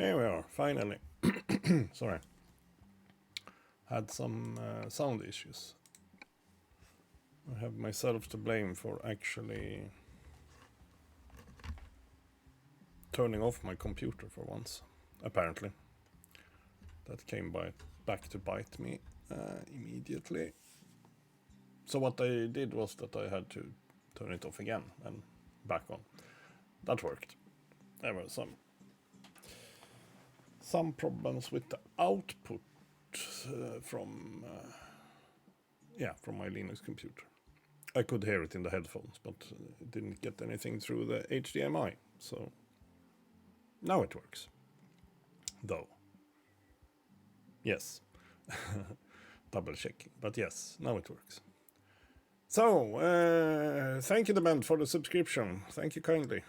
Here we are, finally. Sorry. Had some sound issues. I have myself to blame for actually turning off my computer for once, apparently. That came back to bite me immediately. So what I did was that I had to turn it off again and back on. That worked. There were some problems with the output from my Linux computer. I could hear it in the headphones, but it didn't get anything through the HDMI. So now it works. Though. Yes. Double checking. But yes, now it works. So, thank you, Dement, for the subscription. Thank you kindly.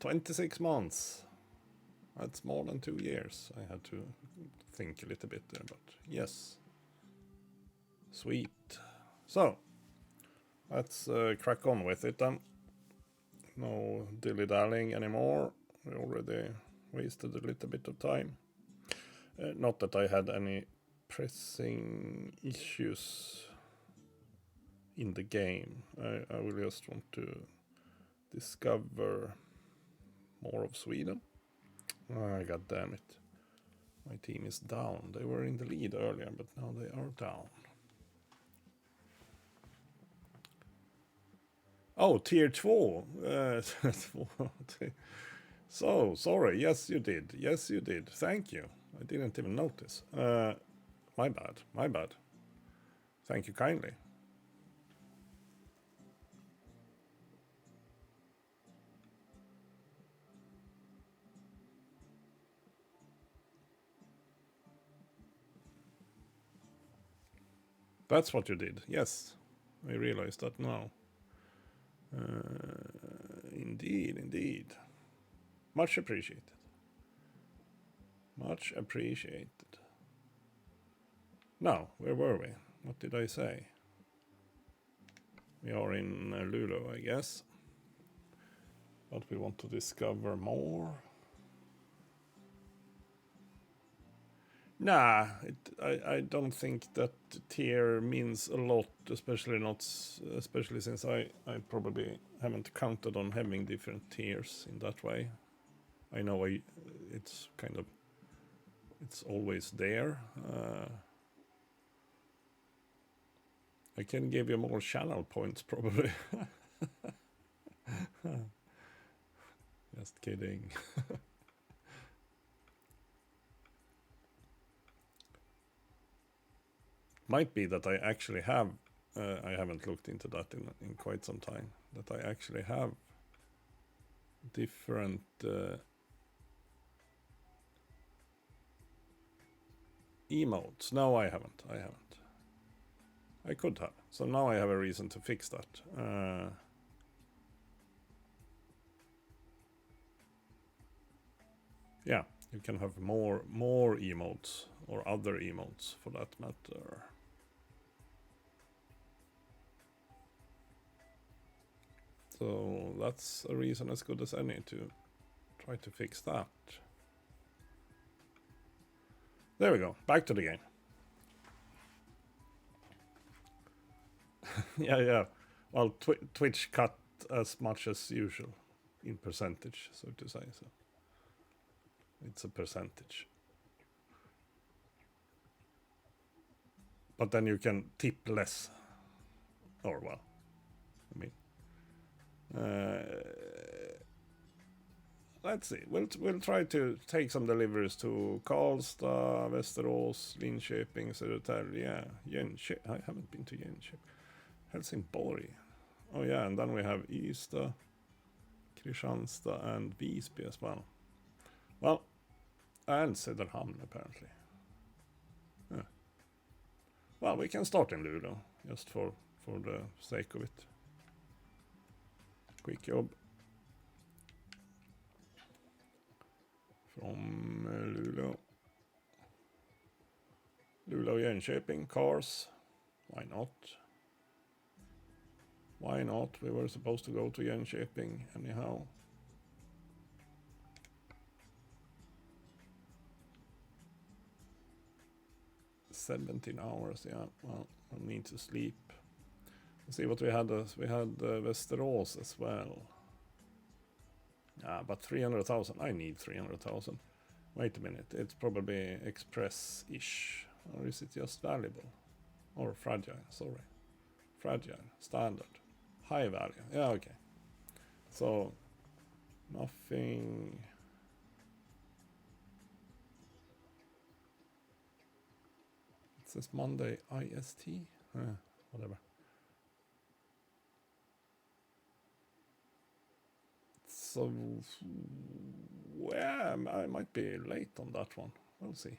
26 months. That's more than 2 years. I had to think a little bit there, but yes. Sweet. So, let's crack on with it then. No dilly-dallying anymore. We already wasted a little bit of time. Not that I had any pressing issues in the game. I will just want to discover more of Sweden. God damn it. My team is down. They were in the lead earlier, but now they are down. Oh, tier 2. So, sorry. Yes, you did. Yes, you did. Thank you. I didn't even notice. My bad. Thank you kindly. That's what you did. Yes, I realize that now. Indeed. Much appreciated. Much appreciated. Now, where were we? What did I say? We are in Luleå, I guess. But we want to discover more. Nah, I don't think that tier means a lot, especially since I probably haven't counted on having different tiers in that way. I know it's always there. I can give you more channel points probably. Just kidding. Might be that I actually have, I haven't looked into that in quite some time, that I actually have different emotes. No, I haven't. I could have. So now I have a reason to fix that. Yeah, you can have more emotes or other emotes for that matter. So that's a reason as good as any to try to fix that. There we go. Back to the game. yeah. Well, Twitch cut as much as usual in percentage, so to say. So it's a percentage. But then you can tip less. Or well, I mean, let's see. We'll try to take some deliveries to Karlstad, Västerås, Linköping, Södertälje, Jönköping. I haven't been to Jönköping. Helsingborg. Oh yeah, and then we have Ystad, Kristianstad, and Visby as well. Well, and Söderhamn apparently. Yeah. Well, we can start in Luleå, just for the sake of it. Quick job. From Luleå. Luleå, Jönköping, cars. Why not? Why not? We were supposed to go to Jönköping anyhow. 17 hours, yeah. Well, I need to sleep. Let's see what we had. We had Västerås as well. But 300,000. I need 300,000. Wait a minute. It's probably express-ish. Or is it just valuable? Or fragile, sorry. Fragile, standard, high value. Yeah, okay. So, nothing... It says Monday IST? Whatever. So, yeah, I might be late on that one. We'll see.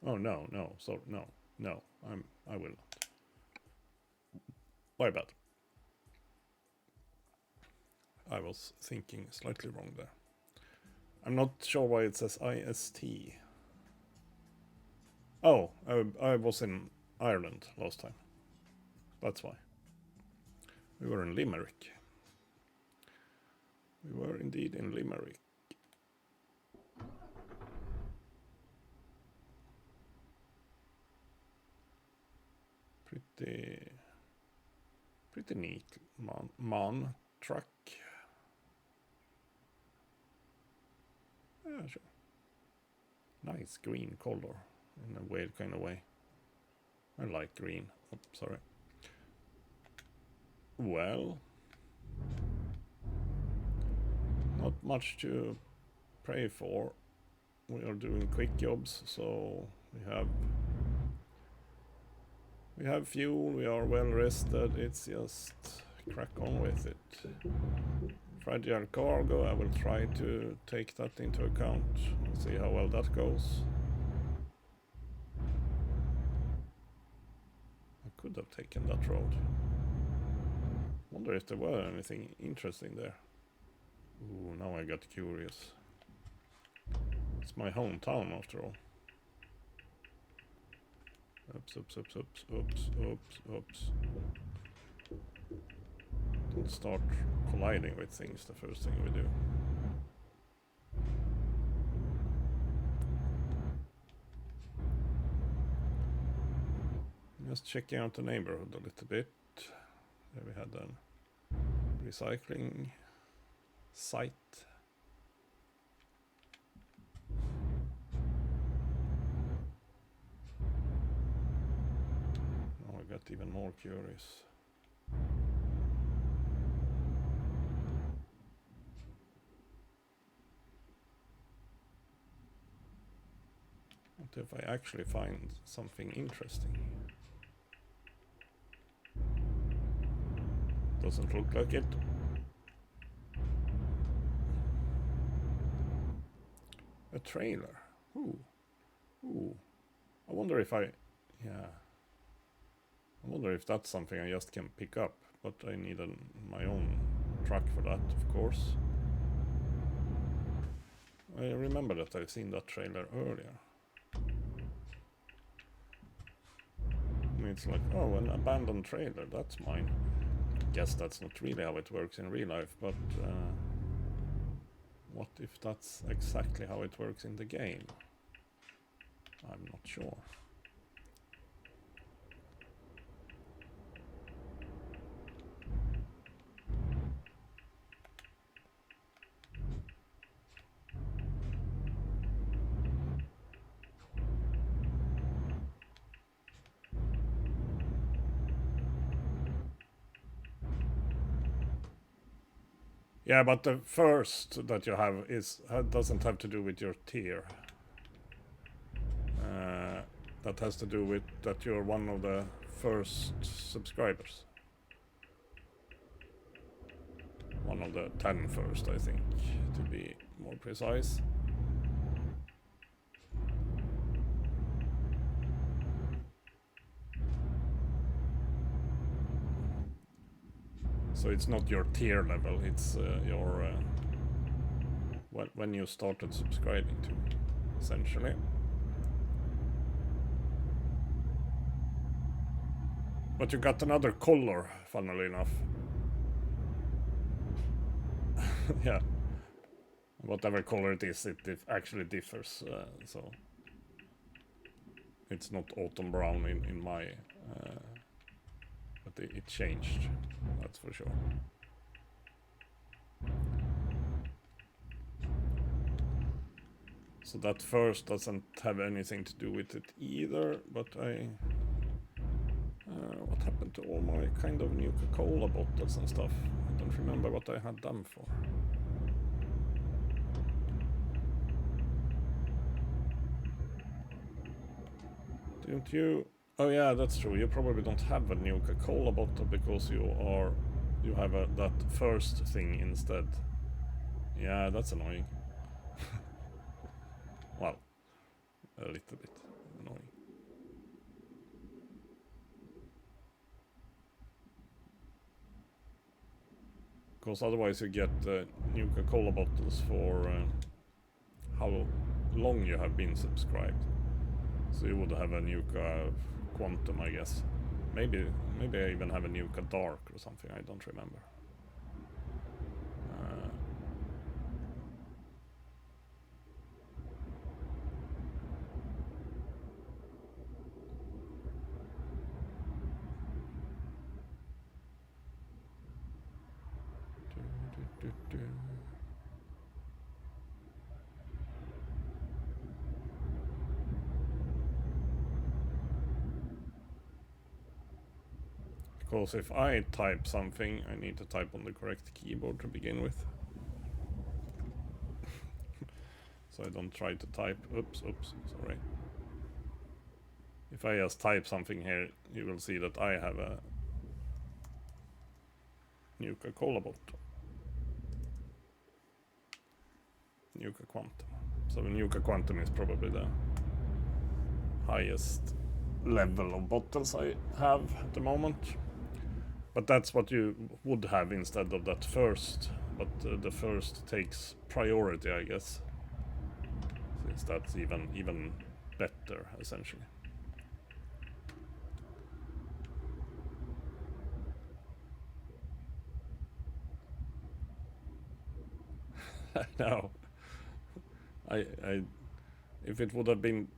Oh, no, sorry, no, I will not. My bad. I was thinking slightly wrong there. I'm not sure why it says IST. Oh, I was in Ireland last time. That's why. We were in Limerick. We were indeed in Limerick. Pretty neat man truck. Yeah, sure. Nice green color in a weird kind of way. I like green. Oh, sorry. Well, not much to pray for. We are doing quick jobs, so we have fuel, we are well rested, it's just crack on with it. Fragile cargo, I will try to take that into account, see how well that goes. I could have taken that road. Wonder if there were anything interesting there. Ooh, now I got curious. It's my hometown after all. Oops. Don't start colliding with things the first thing we do. Just checking out the neighborhood a little bit. There we had a recycling site. Now I got even more curious. What if I actually find something interesting? Doesn't look like it. A trailer. Ooh. I wonder if I wonder if that's something I just can pick up, but I need my own truck for that, of course. I remember that I've seen that trailer earlier. I mean, it's like, oh, an abandoned trailer, that's mine. Guess that's not really how it works in real life, but what if that's exactly how it works in the game? I'm not sure. Yeah, but the first that you have doesn't have to do with your tier. That has to do with that you're one of the first subscribers. One of the 10 first, I think, to be more precise. So it's not your tier level, it's your when you started subscribing to, essentially. But you got another color, funnily enough. Yeah. Whatever color it is, it actually differs, so... It's not autumn brown in my... but it changed, that's for sure. So that first doesn't have anything to do with it either, but what happened to all my kind of Nuka-Cola bottles and stuff? I don't remember what I had them for. Didn't you? Oh yeah, that's true. You probably don't have a Nuka-Cola bottle because you have that first thing instead. Yeah, that's annoying. Well, a little bit annoying. Because otherwise you get Nuka-Cola bottles for how long you have been subscribed. So you would have a Nuka Quantum, I guess. Maybe I even have a Nuka Dark or something, I don't remember. Because if I type something, I need to type on the correct keyboard to begin with. So I don't try to type. Oops, sorry. If I just type something here, you will see that I have a Nuka-Cola bottle. Nuka Quantum. So Nuka Quantum is probably the highest level of bottles I have at the moment. But that's what you would have instead of that first. But the first takes priority, I guess. Since that's even better, essentially. No. If it would have been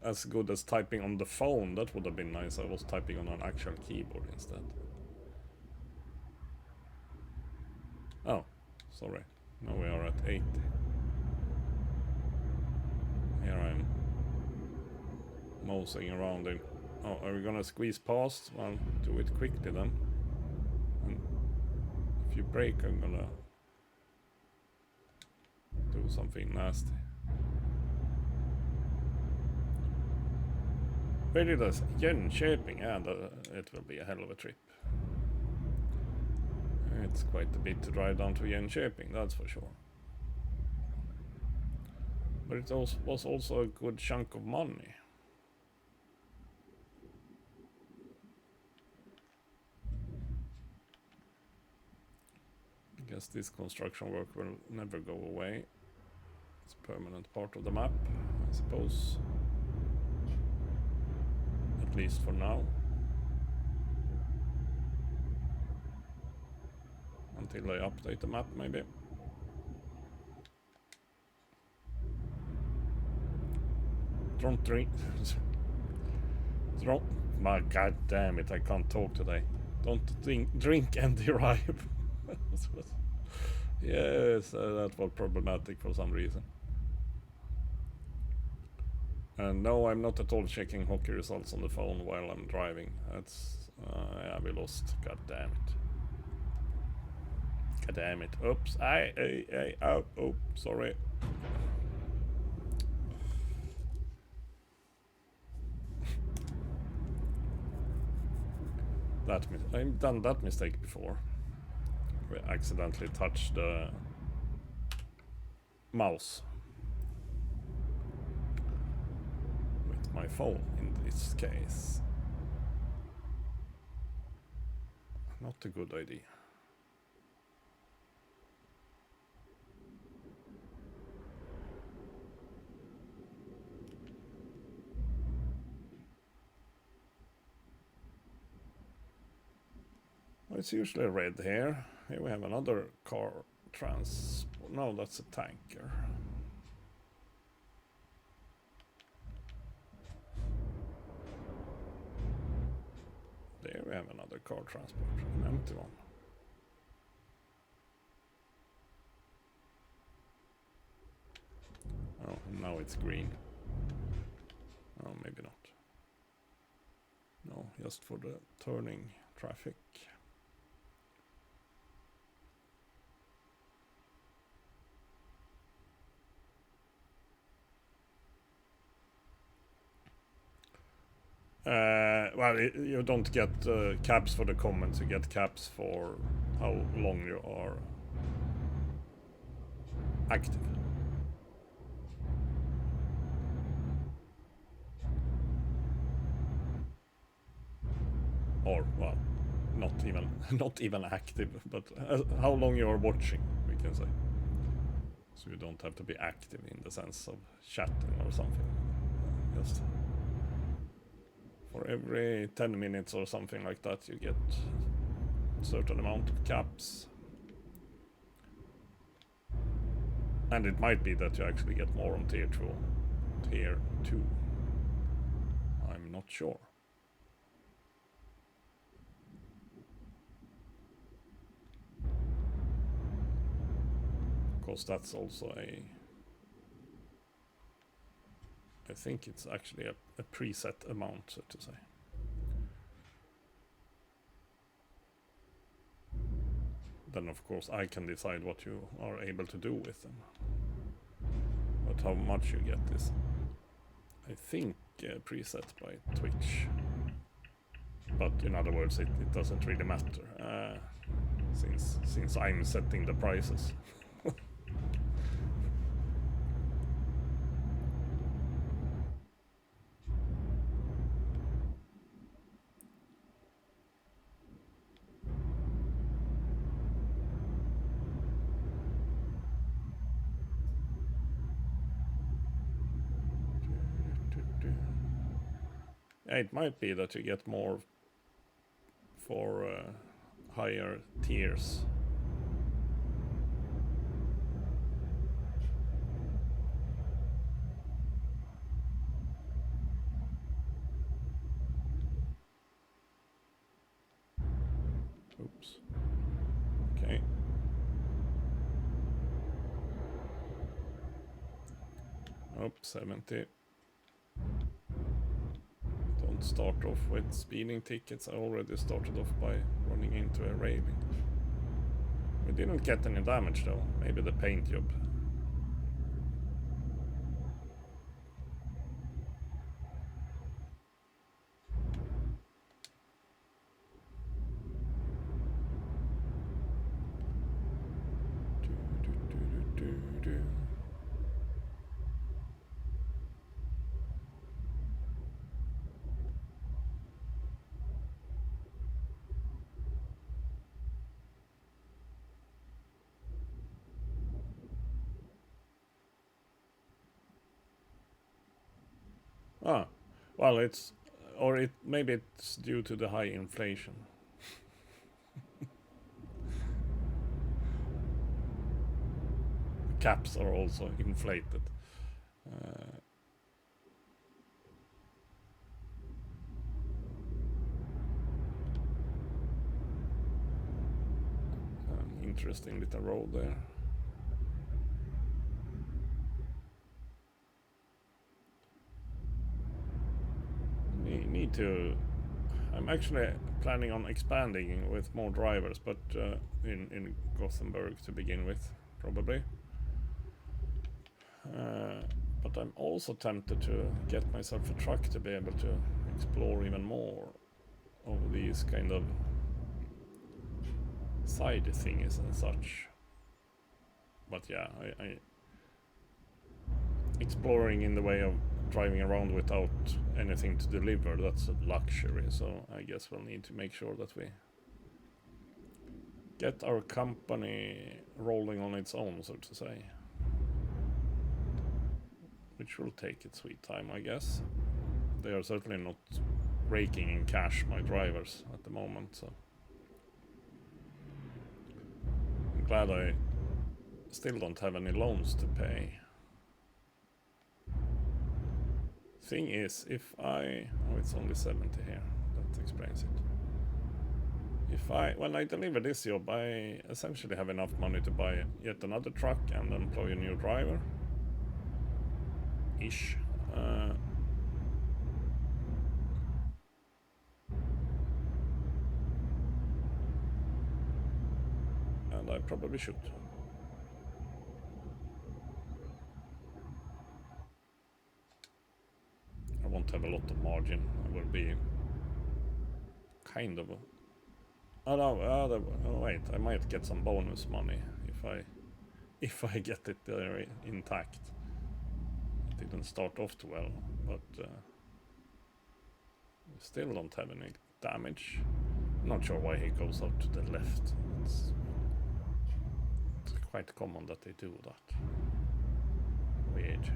as good as typing on the phone, that would have been nice. I was typing on an actual keyboard instead. Oh, sorry. Now we are at 80. Here I'm moseying around in... Oh, are we gonna squeeze past? Well, do it quickly then. And if you brake, I'm gonna do something nasty. Where did I say? Jönköping, and it will be a hell of a trip. It's quite a bit to drive down to Jönköping, that's for sure. But it was also a good chunk of money. I guess this construction work will never go away. It's a permanent part of the map, I suppose. At least for now. Until they update the map, maybe. Don't drink. My god damn it, I can't talk today. Don't drink and drive. Yes, that was problematic for some reason. And no, I'm not at all checking hockey results on the phone while I'm driving. That's... yeah, we lost. God damn it. God damn it. Oops. Oh, sorry. I've done that mistake before. We accidentally touched the mouse with my phone in this case. Not a good idea. It's usually red here. Here we have another car transport. No, that's a tanker. Here we have another car transport, an empty one. Oh, now it's green. Oh, maybe not. No, just for the turning traffic. Well, you don't get caps for the comments, you get caps for how long you are active. Or, well, not even active, but how long you are watching, we can say. So you don't have to be active in the sense of chatting or something. Just for every 10 minutes or something like that, you get a certain amount of caps. And it might be that you actually get more on tier 2. I'm not sure. Because that's also I think it's actually a preset amount, so to say. Then of course I can decide what you are able to do with them. But how much you get is, I think, preset by Twitch. But in other words, it doesn't really matter, since I'm setting the prices. Yeah, it might be that you get more for higher tiers. Oops. Okay. Oh, 70. Don't start off with speeding tickets. I already started off by running into a railing. We didn't get any damage though. Maybe the paint job. Ah, well, maybe it's due to the high inflation. Caps are also inflated. An interesting little road there. Need to. I'm actually planning on expanding with more drivers, but in Gothenburg to begin with, probably. But I'm also tempted to get myself a truck to be able to explore even more of these kind of side things and such. But yeah, I exploring in the way of driving around without anything to deliver, that's a luxury, so I guess we'll need to make sure that we get our company rolling on its own, so to say. Which will take its sweet time, I guess. They are certainly not raking in cash, my drivers, at the moment, so I'm glad I still don't have any loans to pay. Thing is, if I... oh, it's only 70 here. That explains it. When I deliver this job, I essentially have enough money to buy yet another truck and employ a new driver. Ish. And I probably should. I won't have a lot of margin. I will be kind of... Oh no, wait, I might get some bonus money if I get it there intact. It didn't start off too well, but still don't have any damage. I'm not sure why he goes out to the left. It's quite common that they do that. Weird.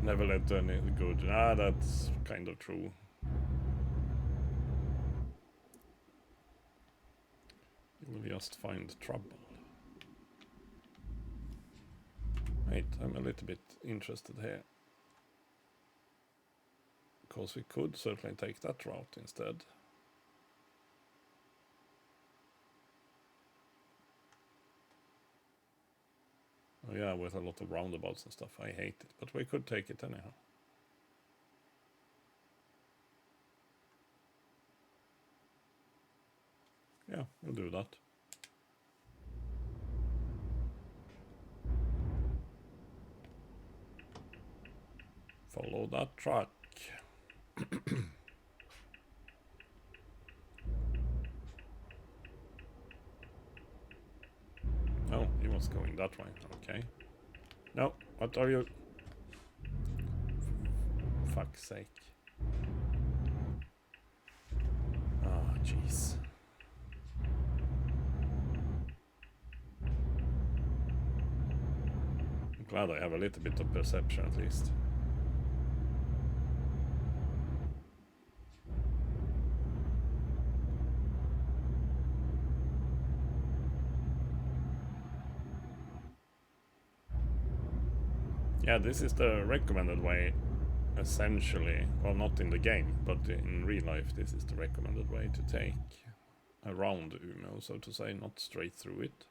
Never led to any good. That's kind of true. You will just find trouble. Wait, I'm a little bit interested here. Because we could certainly take that route instead. Oh yeah, with a lot of roundabouts and stuff. I hate it, but we could take it anyhow. Yeah, we'll do that. Follow that truck. Oh, he was going that way. Okay. No, what are you? Fuck's sake. Oh, jeez. I'm glad I have a little bit of perception at least. Yeah, this is the recommended way, essentially. Well, not in the game, but in real life, this is the recommended way to take around Umeå, so to say, not straight through it.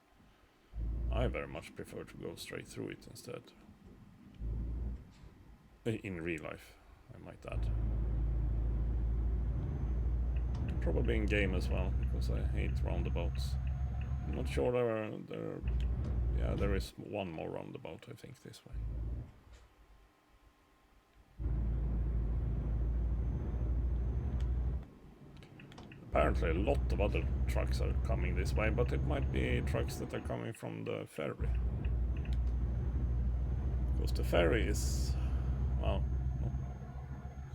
I very much prefer to go straight through it instead. In real life, I might add. Probably in game as well, because I hate roundabouts. I'm not sure there is one more roundabout, I think, this way. Apparently a lot of other trucks are coming this way, but it might be trucks that are coming from the ferry. Because the ferry is, well,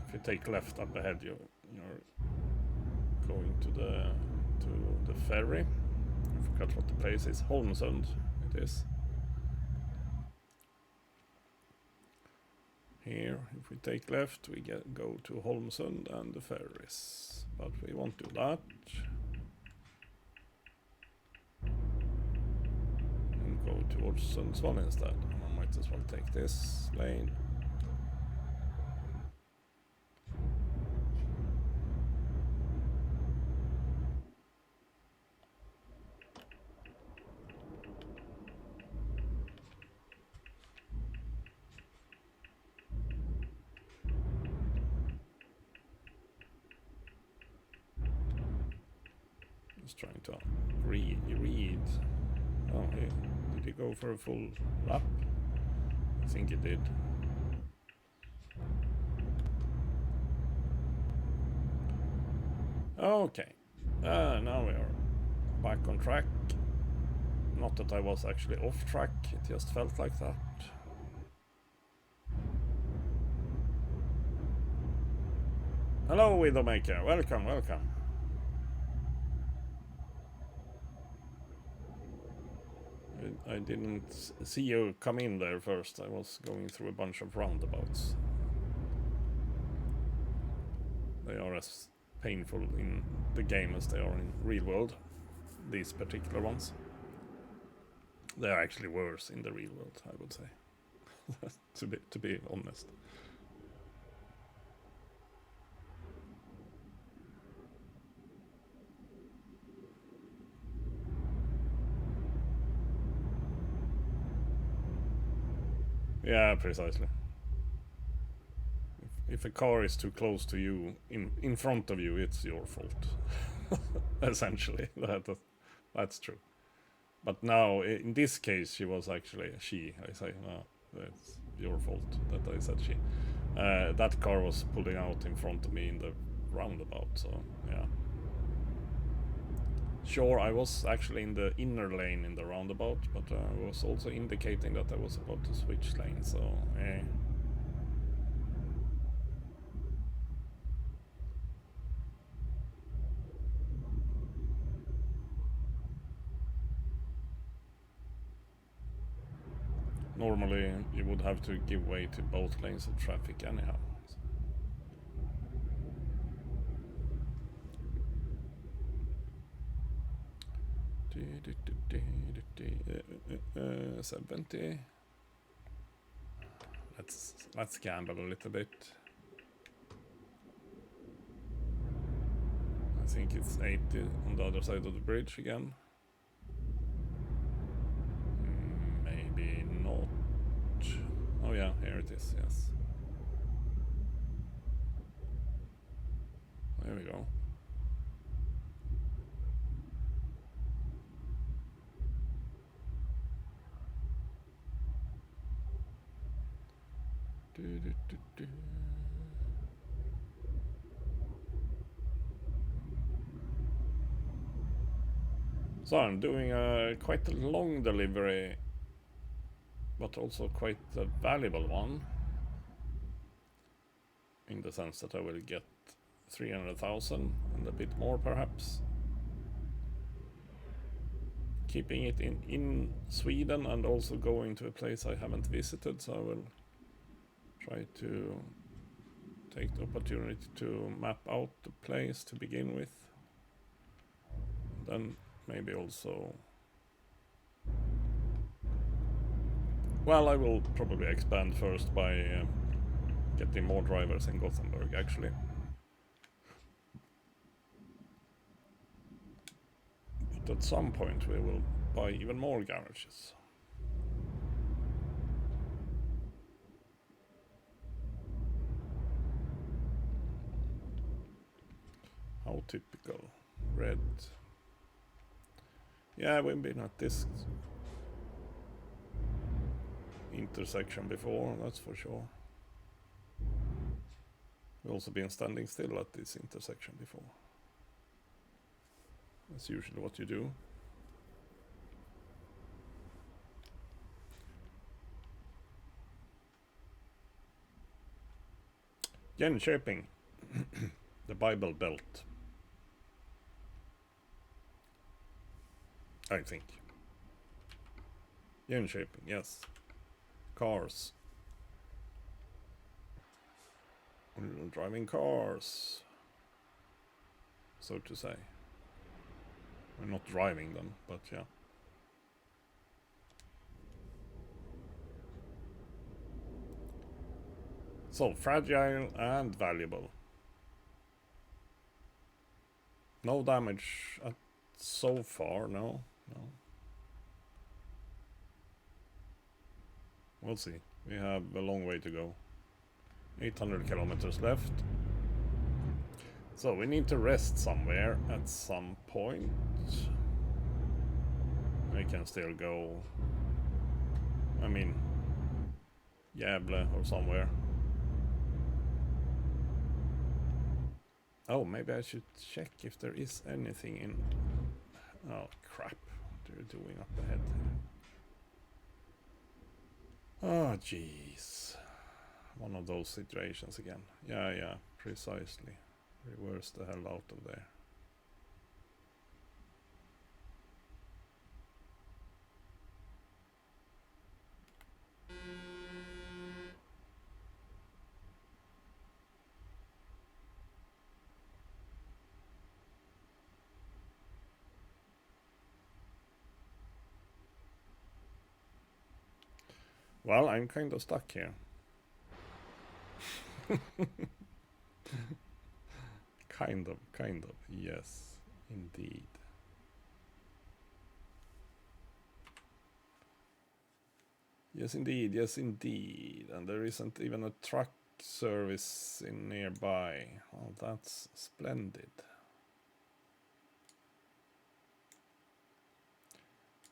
if you take left up ahead, you're going to the ferry. I forgot what the place is. Holmsund, it is. Here, if we take left, we go to Holmsund and the ferries. But we won't do that. And go towards Sundsvall instead. I might as well take this lane. Trying to read. Oh, did he go for a full lap? I think he did. Okay, now we are back on track. Not that I was actually off track, it just felt like that. Hello, Widowmaker, welcome. I didn't see you come in there first. I was going through a bunch of roundabouts. They are as painful in the game as they are in real world. These particular ones. They're actually worse in the real world, I would say. to be honest. Yeah, precisely. If a car is too close to you, in front of you, it's your fault. Essentially, that's true. But now, in this case, she was actually she. I say, no, it's your fault that I said she. That car was pulling out in front of me in the roundabout, so yeah. Sure, I was actually in the inner lane in the roundabout, but I was also indicating that I was about to switch lanes, so eh. Normally, you would have to give way to both lanes of traffic anyhow. So. 70. Let's gamble a little bit. I think it's 80 on the other side of the bridge again. Maybe not. Oh yeah, here it is, yes. There we go. So I'm doing quite a long delivery, but also quite a valuable one, in the sense that I will get 300,000 and a bit more perhaps. Keeping it in Sweden and also going to a place I haven't visited, so I will try to take the opportunity to map out the place to begin with. Then maybe also... Well, I will probably expand first by getting more drivers in Gothenburg, actually. But at some point we will buy even more garages. How typical. Red. Yeah, we've been at this intersection before, that's for sure. We've also been standing still at this intersection before. That's usually what you do. Jönköping, the Bible Belt, I think. Jönköping, yes. Cars. Driving cars, so to say. I'm not driving them, but yeah. So, fragile and valuable. No damage so far, no. We'll see. We have a long way to go. 800 kilometers left. So we need to rest somewhere at some point. We can still go... I mean... Gävle or somewhere. Oh, maybe I should check if there is anything in... Oh, crap. What are you doing up ahead? Oh, jeez. One of those situations again. Yeah, precisely. Reverse the hell out of there. Well, I'm kind of stuck here. Kind of, yes, indeed. Yes, indeed, yes, indeed. And there isn't even a truck service in nearby. Oh, that's splendid.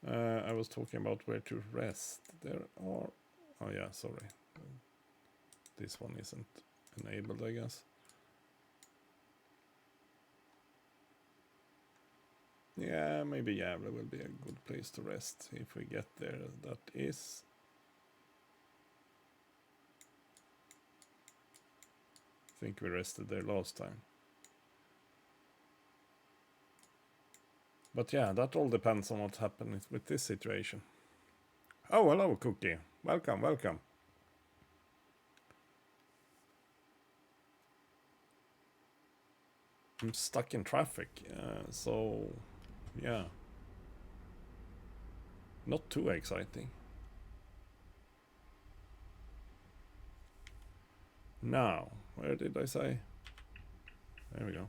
I was talking about where to rest. There are... Oh yeah, sorry. This one isn't enabled, I guess. Yeah, maybe Gävle will be a good place to rest if we get there. That is... I think we rested there last time. But yeah, that all depends on what happens with this situation. Oh, hello, Cookie. Welcome, welcome. I'm stuck in traffic, so yeah. Not too exciting. Now, where did I say? There we go.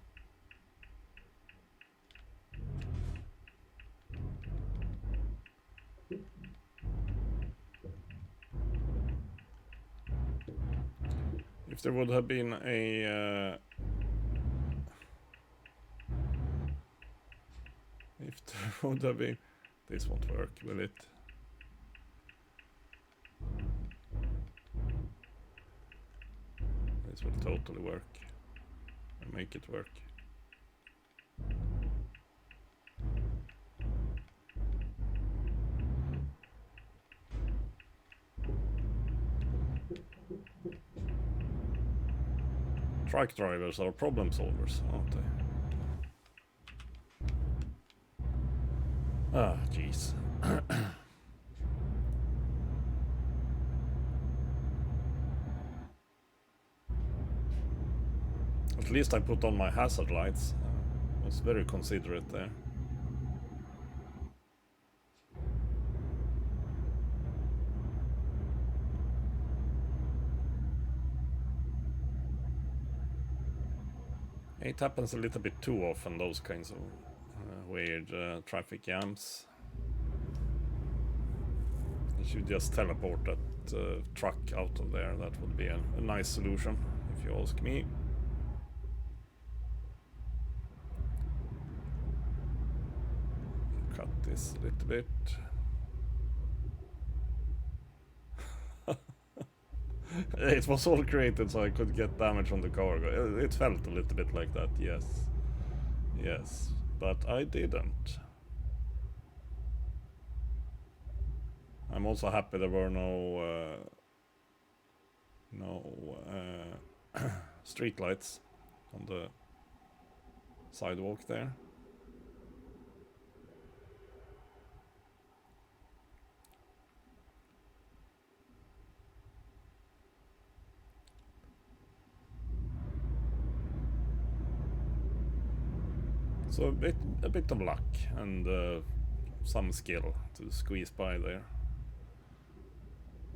If there would have been a... if there would have been... This won't work, will it? This will totally work. I'll make it work. Truck drivers are problem solvers, aren't they? Ah, jeez. At least I put on my hazard lights. I was very considerate there. It happens a little bit too often, those kinds of weird traffic jams. You should just teleport that truck out of there. That would be a nice solution, if you ask me. Cut this a little bit. It was all created so I could get damage on the cargo. It felt a little bit like that, yes. Yes, but I didn't. I'm also happy there were no street lights on the sidewalk there. So a bit of luck and some skill to squeeze by there.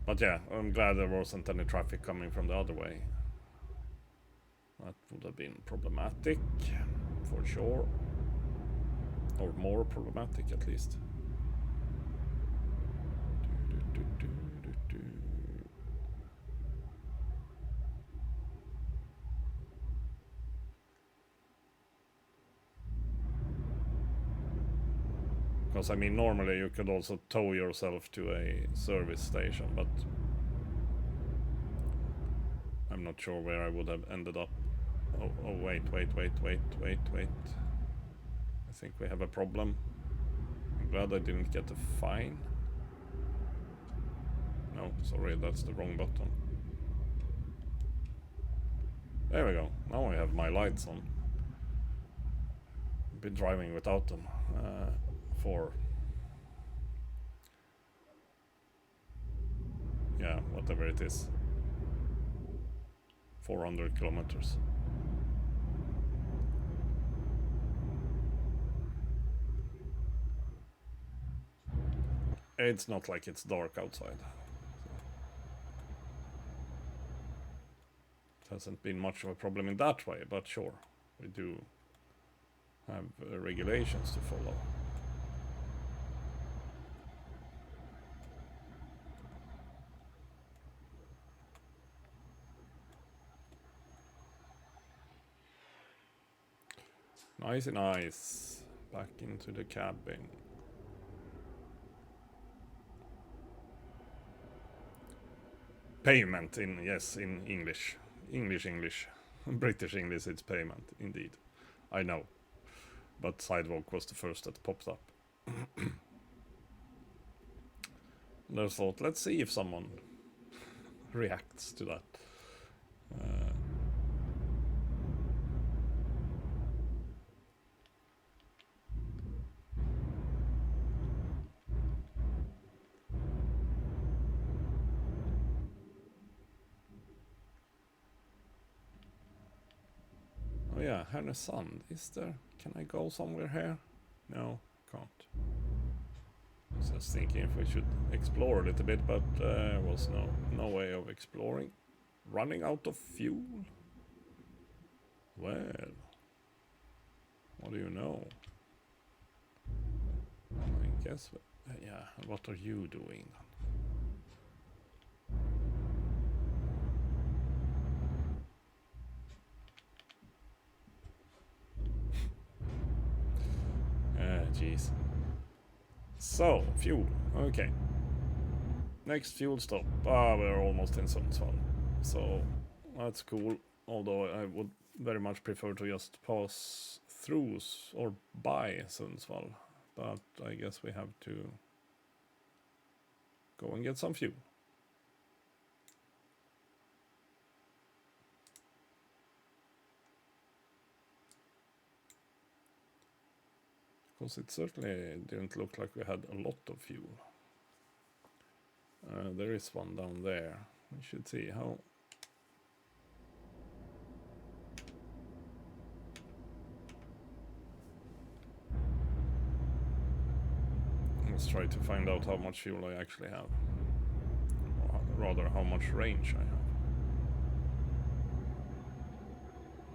But yeah, I'm glad there wasn't any traffic coming from the other way. That would have been problematic, for sure. Or more problematic, at least. Because, I mean, normally you could also tow yourself to a service station, but I'm not sure where I would have ended up. Oh, wait. I think we have a problem. I'm glad I didn't get a fine. No, sorry, that's the wrong button. There we go. Now I have my lights on. I've been driving without them for... yeah, whatever it is. 400 kilometers. It's not like it's dark outside. hasn't been much of a problem in that way, but sure, we do have regulations to follow. Nice. Back into the cabin. Payment in English. English. British English, it's payment, indeed. I know. But Sidewalk was the first that popped up. And I thought, let's see if someone reacts to that. Oh yeah, Härnösand. Is there? Can I go somewhere here? No, can't. I was just thinking if we should explore a little bit, but there was no way of exploring. Running out of fuel? Well, what do you know? I guess, yeah, what are you doing then? Jeez. So, fuel, okay. Next fuel stop. We're almost in Sundsvall. So, that's cool. Although I would very much prefer to just pass through or by Sundsvall. But I guess we have to go and get some fuel. Because it certainly didn't look like we had a lot of fuel. There is one down there. We should see how... Let's try to find out how much fuel I actually have. Or rather, how much range I have.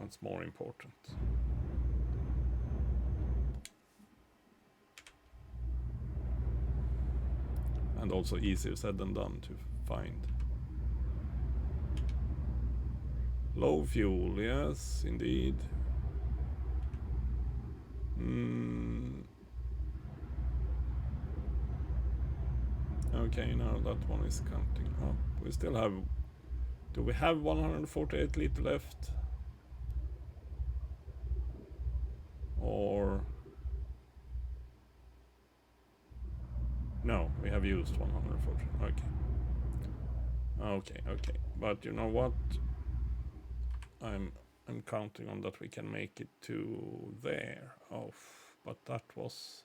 That's more important. And also easier said than done to find. Low fuel, yes, indeed. Okay, now that one is counting up. We still have... Do we have 148 liters left? Or... No, we have used 140. Okay. But you know what? I'm counting on that we can make it to there. Oh, but that was...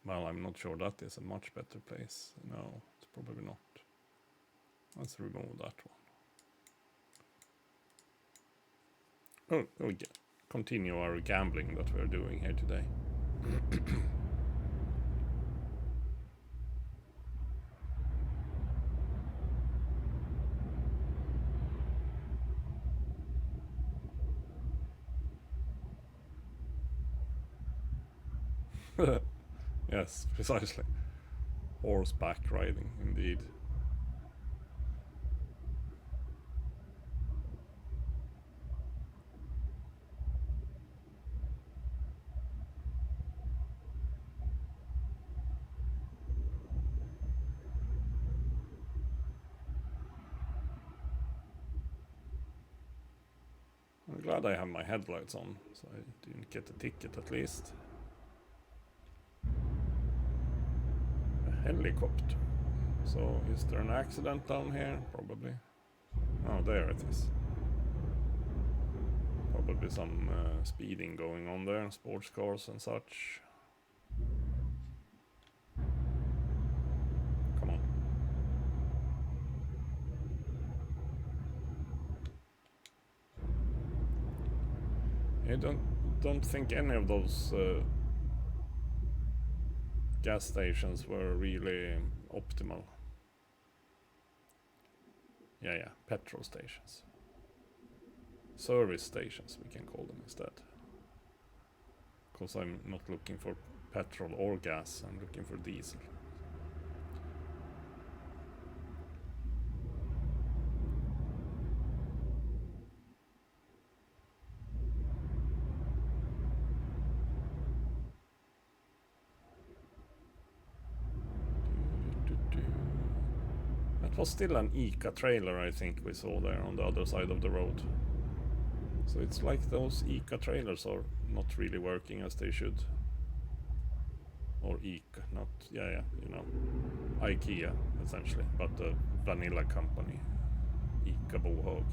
Well, I'm not sure that is a much better place. No, it's probably not. Let's remove that one. Oh, we continue our gambling that we're doing here today. Yes, precisely. Horseback riding, indeed. I'm glad I have my headlights on, so I didn't get a ticket at least. Helicopter. So is there an accident down here? Probably. Oh, there it is. Probably some speeding going on there, sports cars and such. Come on. I don't think any of those gas stations were really optimal. Yeah, petrol stations. Service stations, we can call them instead. Because I'm not looking for petrol or gas, I'm looking for diesel. That was still an ICA trailer, I think we saw there on the other side of the road. So it's like those ICA trailers are not really working as they should. Or ICA, not, yeah, you know, IKEA essentially, but the vanilla company, ICA Bohag.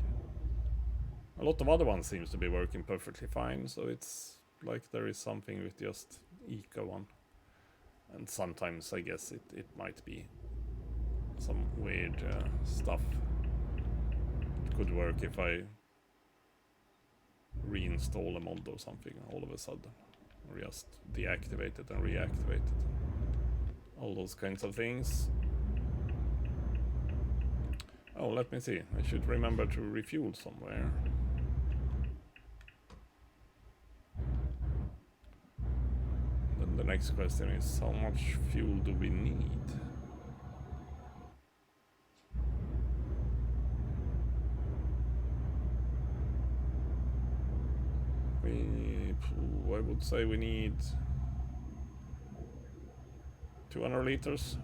A lot of other ones seems to be working perfectly fine, so it's like there is something with just ICA one. And sometimes I guess it might be some weird stuff. It could work if I reinstall a mod or something all of a sudden. Or just deactivate it and reactivate it. All those kinds of things. Oh, let me see. I should remember to refuel somewhere. Then the next question is, how much fuel do we need? I would say we need 200 liters.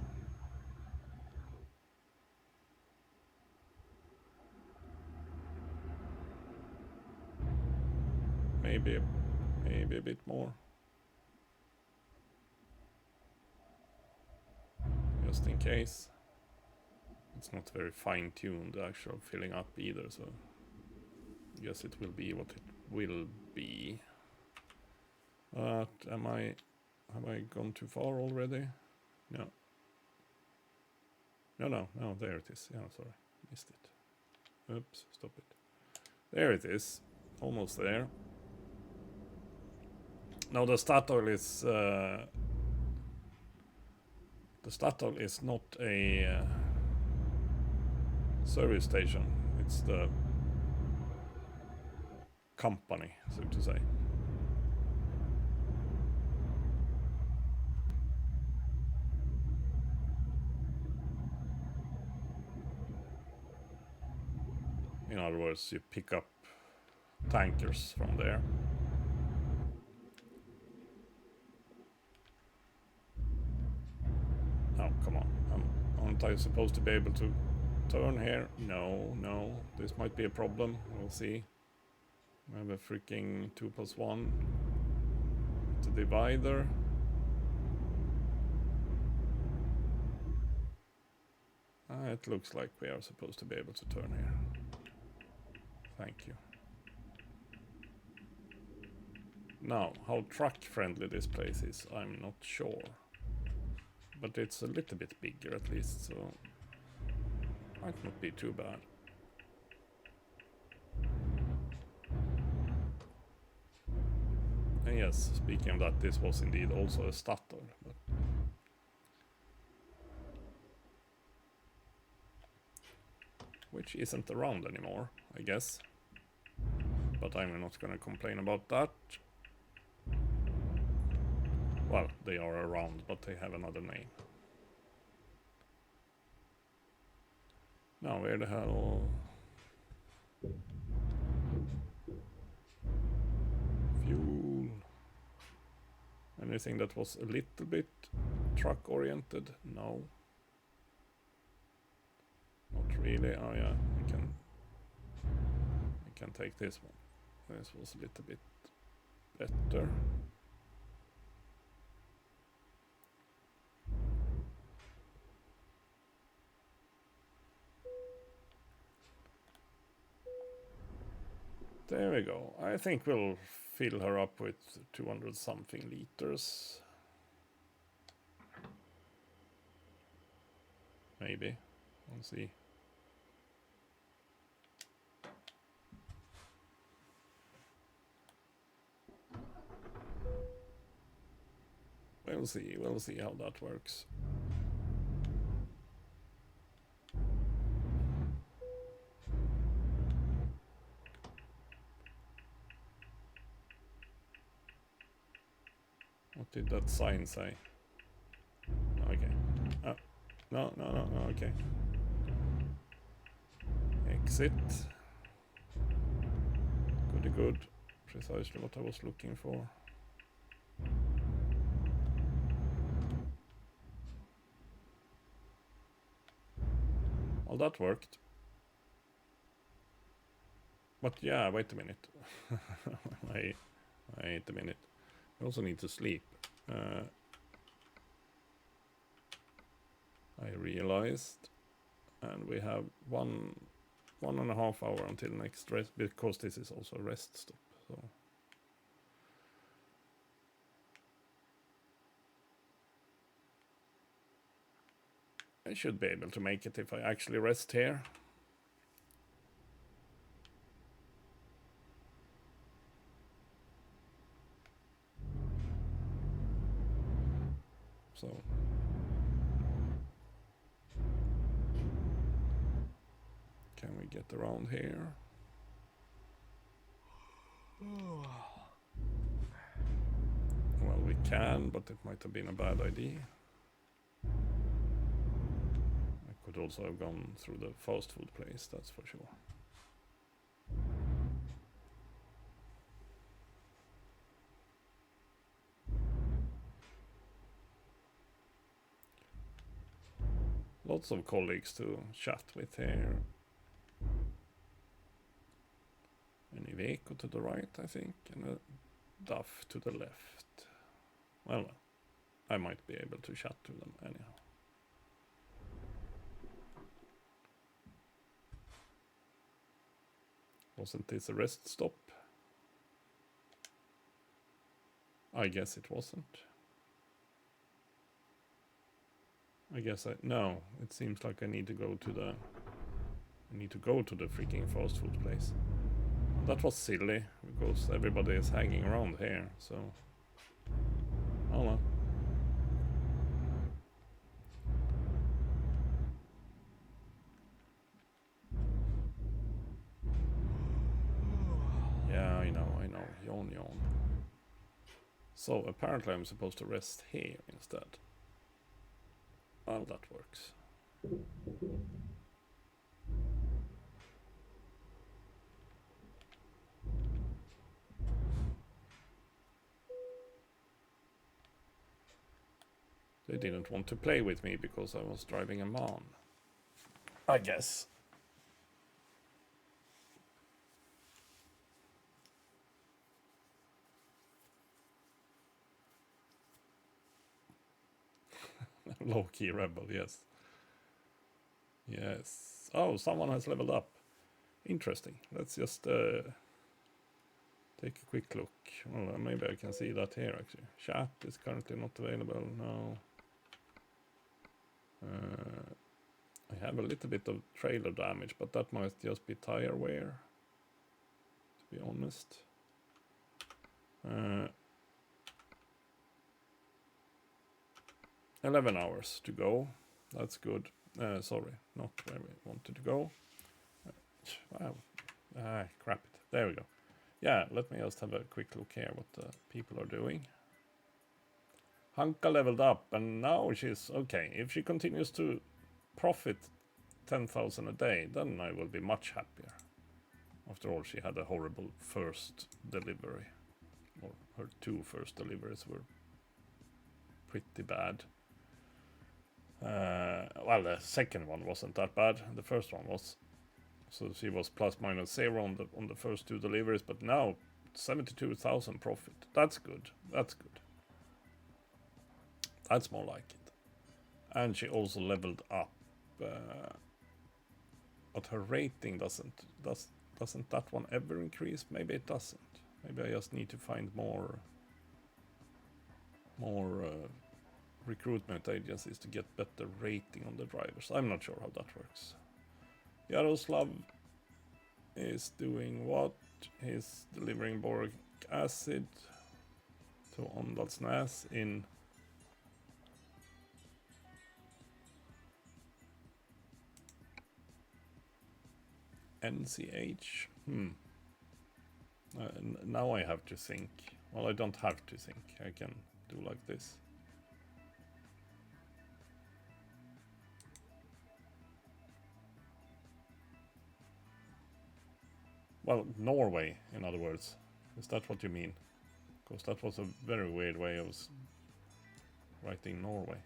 Maybe a bit more. Just in case. It's not very fine-tuned, the actual filling up either, so I guess it will be what it will be. But have I gone too far already? No. No, there it is. Yeah, sorry, missed it. Oops, stop it. There it is, almost there. Now the Statoil is not a service station. It's the company, so to say. In other words, you pick up tankers from there. Oh, come on. Aren't I supposed to be able to turn here? No. This might be a problem. We'll see. I have a freaking 2+1. The divider. It looks like we are supposed to be able to turn here. Thank you. Now, how truck friendly this place is, I'm not sure. But it's a little bit bigger at least, so might not be too bad. And yes, speaking of that, this was indeed also a Statoil. But which isn't around anymore, I guess. But I'm not gonna complain about that. Well, they are around, but they have another name. Now, where the hell... Fuel... Anything that was a little bit truck-oriented? No. Not really. Oh yeah, I can take this one. This was a little bit better. There we go. I think we'll fill her up with 200 something liters. Maybe. We'll see. we'll see how that works. What did that sign say? Okay. Oh. No, okay. Exit. Goody good. Precisely what I was looking for. Well, that worked. But yeah, wait a minute. Wait a minute. I also need to sleep. I realized, and we have one and a half hour until next rest, because this is also a rest stop. So I should be able to make it if I actually rest here. So can we get around here? Well, we can, but it might have been a bad idea. I could also have gone through the fast food place, that's for sure. Lots of colleagues to chat with here. An Iveco to the right, I think, and a Duff to the left. Well, I might be able to chat to them anyhow. Wasn't this a rest stop? I guess it wasn't. No, it seems like I need to go to the freaking fast food place. That was silly, because everybody is hanging around here, so I don't know. Yeah, I know, yawn. So apparently I'm supposed to rest here instead. Well, that works. They didn't want to play with me because I was driving a MAN, I guess. Low-key rebel, yes. Yes. Oh, someone has leveled up. Interesting. Let's just take a quick look. Well, maybe I can see that here, actually. Chat is currently not available. No. I have a little bit of trailer damage, but that might just be tire wear, to be honest. 11 hours to go. That's good. Sorry, not where we wanted to go. Wow. Crap it. There we go. Yeah, let me just have a quick look here what the people are doing. Hanka leveled up, and now she's okay. If she continues to profit 10,000 a day, then I will be much happier. After all, she had a horrible first delivery. Or her two first deliveries were pretty bad. Well, the second one wasn't that bad. The first one was. So she was plus minus 0 on the first two deliveries, but now 72,000 profit. That's good. That's more like it. And she also leveled up, but her rating doesn't that one ever increase? Maybe it doesn't. Maybe I just need to find more recruitment agencies to get better rating on the drivers. I'm not sure how that works. Yaroslav is doing what? He's delivering boric acid to Åndalsnäs in NCH. Now I have to think. Well, I don't have to think. I can do like this. Well, Norway, in other words. Is that what you mean? Because that was a very weird way of writing Norway.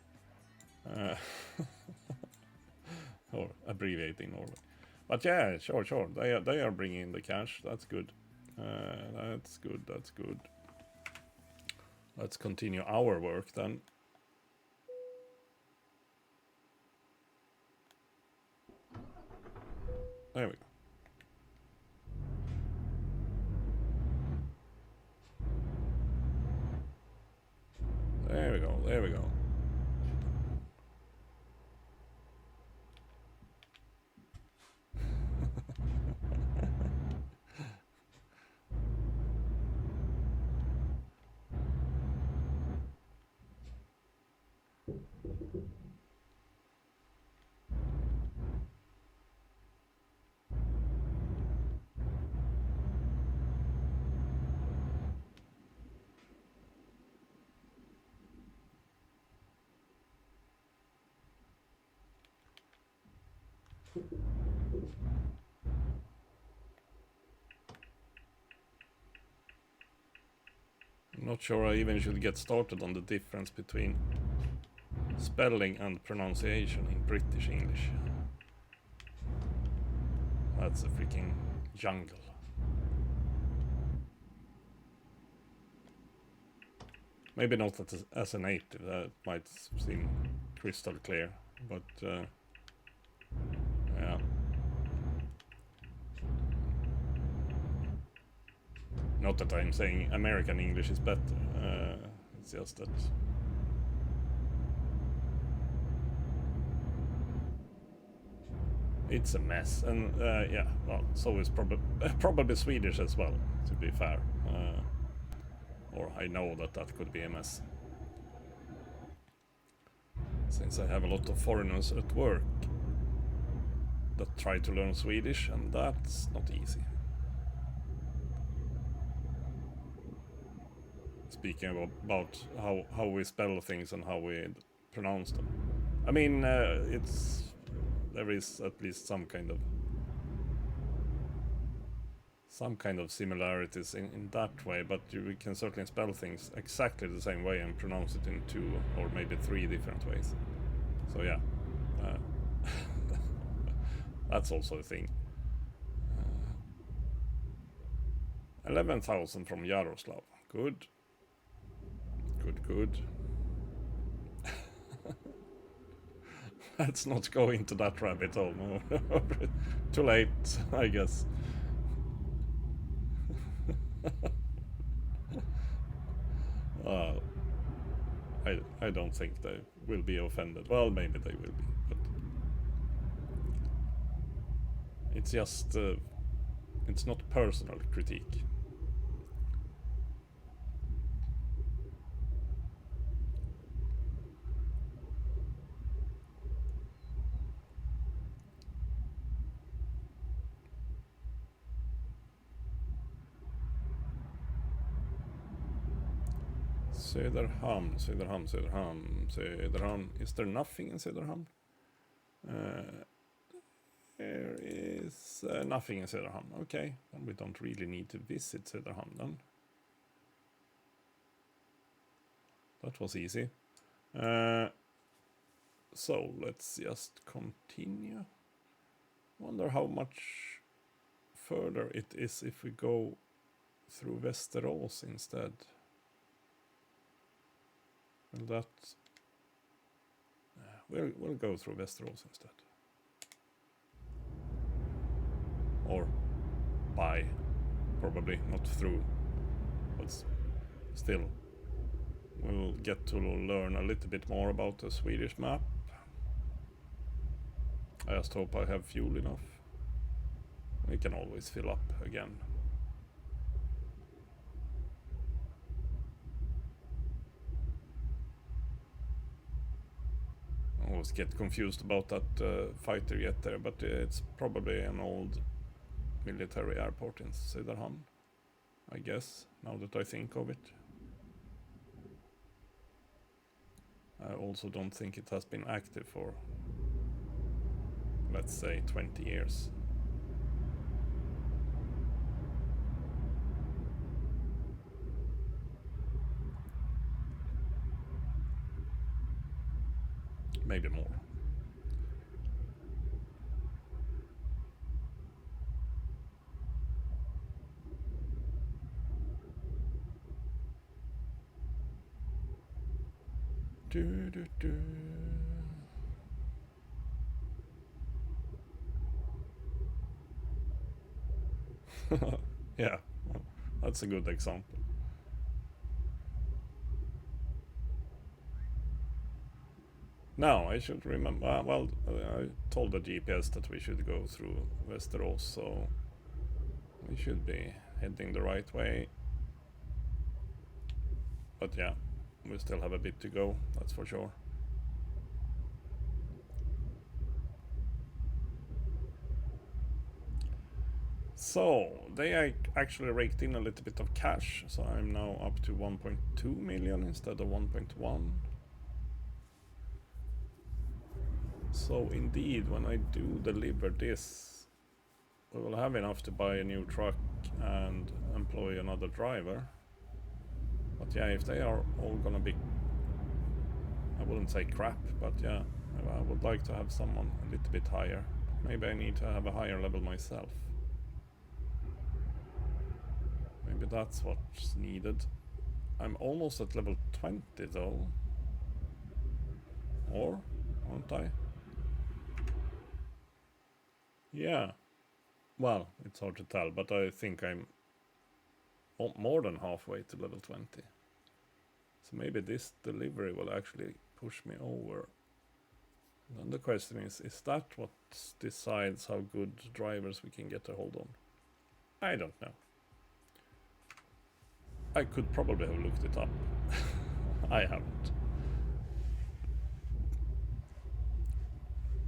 Or abbreviating Norway. But yeah, sure. They are bringing the cash. That's good. That's good. Let's continue our work then. There we go. There we go. I'm not sure I even should get started on the difference between spelling and pronunciation in British English. That's a freaking jungle. Maybe not as a native, that might seem crystal clear, but yeah. Not that I'm saying American English is better, it's just that it's a mess, and yeah, well, so is probably Swedish as well, to be fair. Or I know that could be a mess. Since I have a lot of foreigners at work that try to learn Swedish, and that's not easy. Speaking about how we spell things and how we pronounce them. I mean, there is at least some kind of similarities in that way, but we can certainly spell things exactly the same way and pronounce it in 2 or maybe 3 different ways. So yeah, that's also a thing. 11,000 from Yaroslav. Good. Let's not go into that rabbit hole. No. Too late, I guess. I don't think they will be offended. Well, maybe they will be, but it's just it's not personal critique. Söderhamn. Is there nothing in Söderhamn? There is nothing in Söderhamn. Okay, then we don't really need to visit Söderhamn then. That was easy. So let's just continue. Wonder how much further it is if we go through Västerås instead. Will that... We'll go through Västerås instead. Or by, probably, not through. But still, we'll get to learn a little bit more about the Swedish map. I just hope I have fuel enough. We can always fill up again. I always get confused about that fighter jet there, but it's probably an old military airport in Söderhamn, I guess, now that I think of it. I also don't think it has been active for, let's say, 20 years. Maybe more. Do, do, do. Yeah, that's a good example. Now I should remember. Well, I told the GPS that we should go through Västerås, so we should be heading the right way. But yeah, we still have a bit to go, that's for sure. So, they actually raked in a little bit of cash, so I'm now up to 1.2 million instead of 1.1. So indeed, when I do deliver this, we will have enough to buy a new truck and employ another driver. But yeah, if they are all gonna be, I wouldn't say crap, but yeah, I would like to have someone a little bit higher. Maybe I need to have a higher level myself. Maybe that's what's needed. I'm almost at level 20 though. Or, aren't I? Yeah. Well, it's hard to tell, but I think I'm more than halfway to level 20. So maybe this delivery will actually push me over. And then the question is that what decides how good drivers we can get a hold on? I don't know. I could probably have looked it up. I haven't.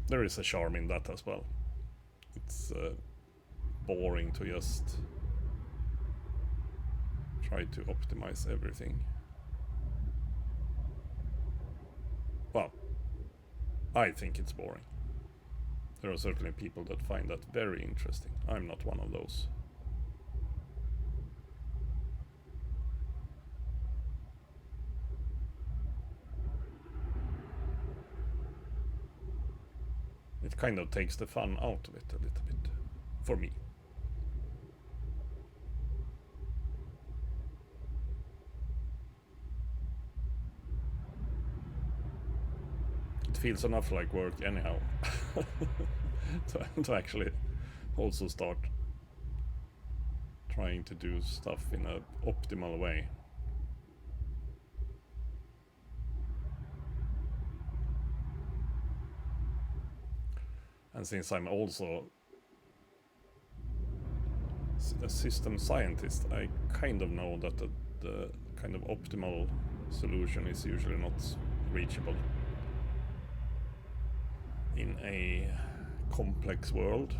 There is a charm in that as well. It's boring to just try to optimize everything. Well, I think it's boring. There are certainly people that find that very interesting. I'm not one of those. It kind of takes the fun out of it a little bit, for me. It feels enough like work anyhow to actually also start trying to do stuff in an optimal way. And since I'm also a system scientist, I kind of know that the kind of optimal solution is usually not reachable in a complex world.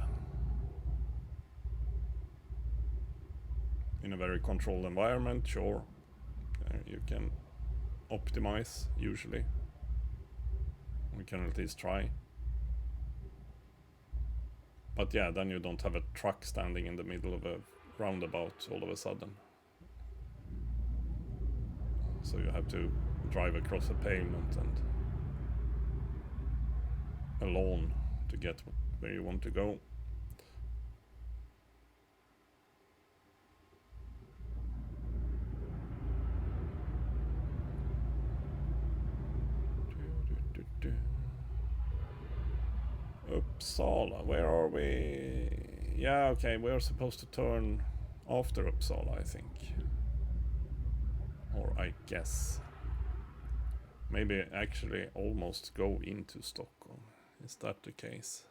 In a very controlled environment, sure, you can optimize usually. We can at least try. But yeah, then you don't have a truck standing in the middle of a roundabout all of a sudden. So you have to drive across a pavement and a lawn to get where you want to go. Uppsala, where are we? Yeah, okay, we are supposed to turn after Uppsala, I think. Or I guess. Maybe actually almost go into Stockholm. Is that the case?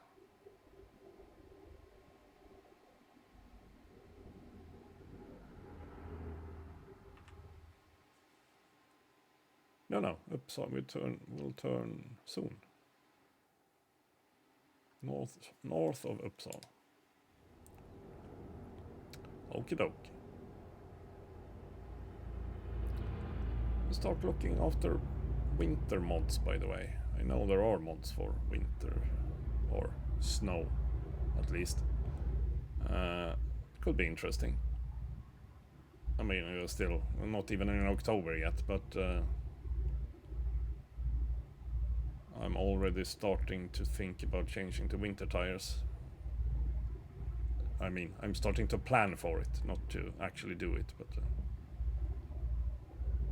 No, Uppsala, we'll turn soon. North of Uppsala. Okie doke. Start looking after winter mods, by the way. I know there are mods for winter or snow, at least. Could be interesting. I mean, we're still not even in October yet, but I'm already starting to think about changing to winter tires. I mean, I'm starting to plan for it, not to actually do it, but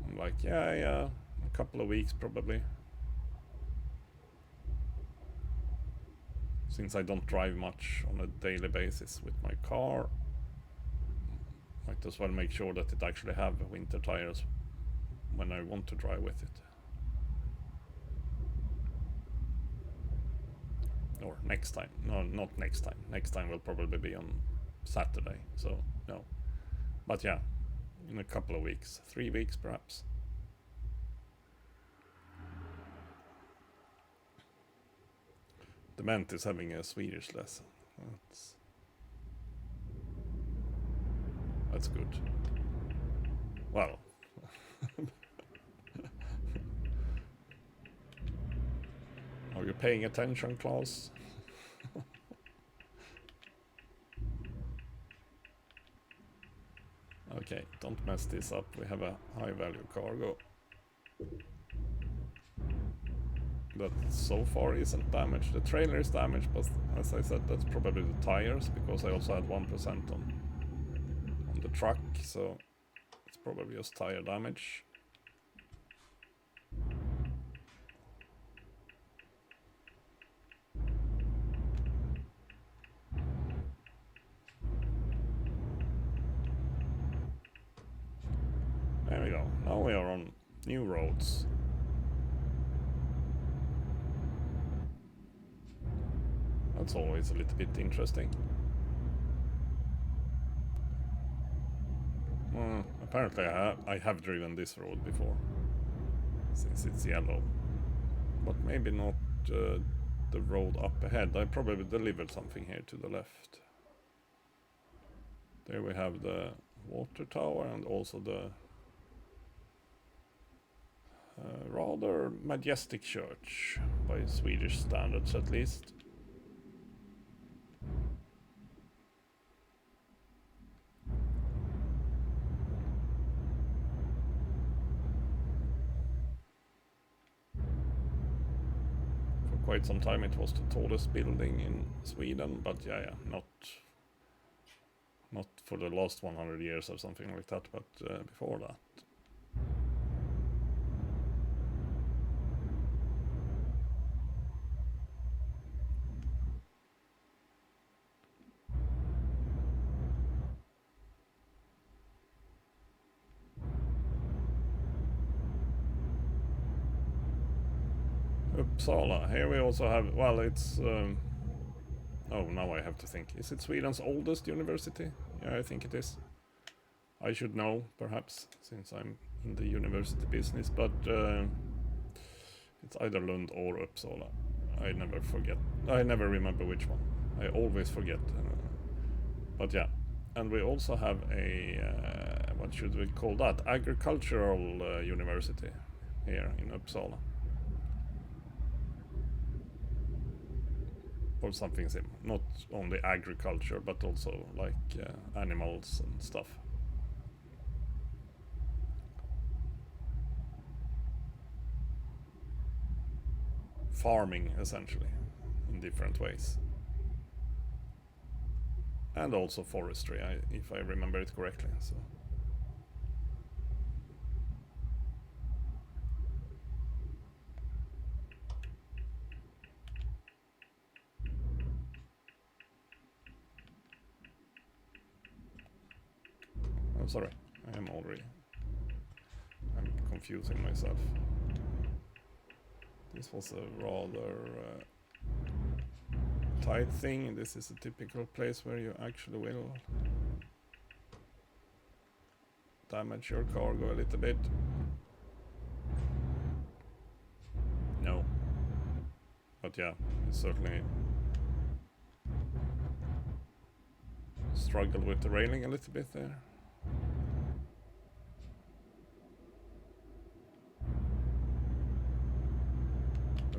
I'm like, yeah, a couple of weeks probably. Since I don't drive much on a daily basis with my car, might as well make sure that it actually have winter tires when I want to drive with it. Or next time. No, not next time. Next time will probably be on Saturday, so no. But yeah, in a couple of weeks. 3 weeks perhaps. Dement is having a Swedish lesson. That's good. Well. Are you paying attention, Klaus? Okay, don't mess this up. We have a high value cargo that so far isn't damaged. The trailer is damaged, but as I said, that's probably the tires, because I also had 1% on the truck, so it's probably just tire damage. There we go. Now we are on new roads. That's always a little bit interesting. Apparently I have driven this road before, since it's yellow. But maybe not the road up ahead. I probably delivered something here to the left. There we have the water tower and also the rather majestic church, by Swedish standards at least. For quite some time it was the tallest building in Sweden, but yeah, not for the last 100 years or something like that, but before that. Uppsala. Here we also have, well, it's oh, now I have to think. Is it Sweden's oldest university? Yeah, I think it is. I should know, perhaps, since I'm in the university business, but it's either Lund or Uppsala. I never remember which one. I always forget. But yeah, and we also have a, what should we call that? Agricultural university here in Uppsala. Or something similar. Not only agriculture, but also like animals and stuff. Farming, essentially, in different ways. And also forestry, if I remember it correctly. So. I'm sorry, I'm confusing myself. This was a rather tight thing. This is a typical place where you actually will damage your cargo a little bit. No. But yeah, it's struggled with the railing a little bit there.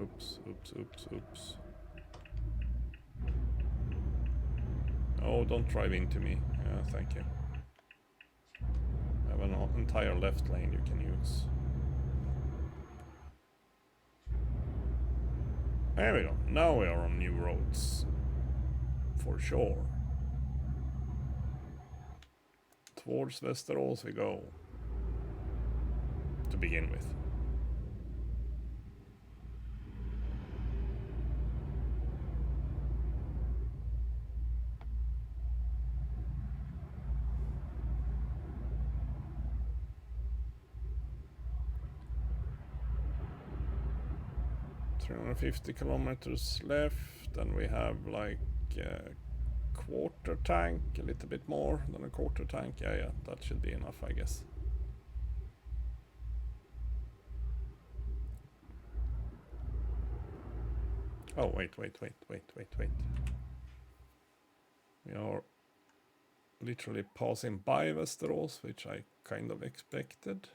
Oops, oops, oops, oops. Oh, don't drive into me. Yeah, thank you. I have an entire left lane you can use. There we go. Now we are on new roads. For sure. Towards Västerås we go. To begin with. $350 kilometers left, and we have like a quarter tank, a little bit more than a quarter tank. Yeah, that should be enough, I guess. Oh, wait. We are literally passing by Västerås, which I kind of expected.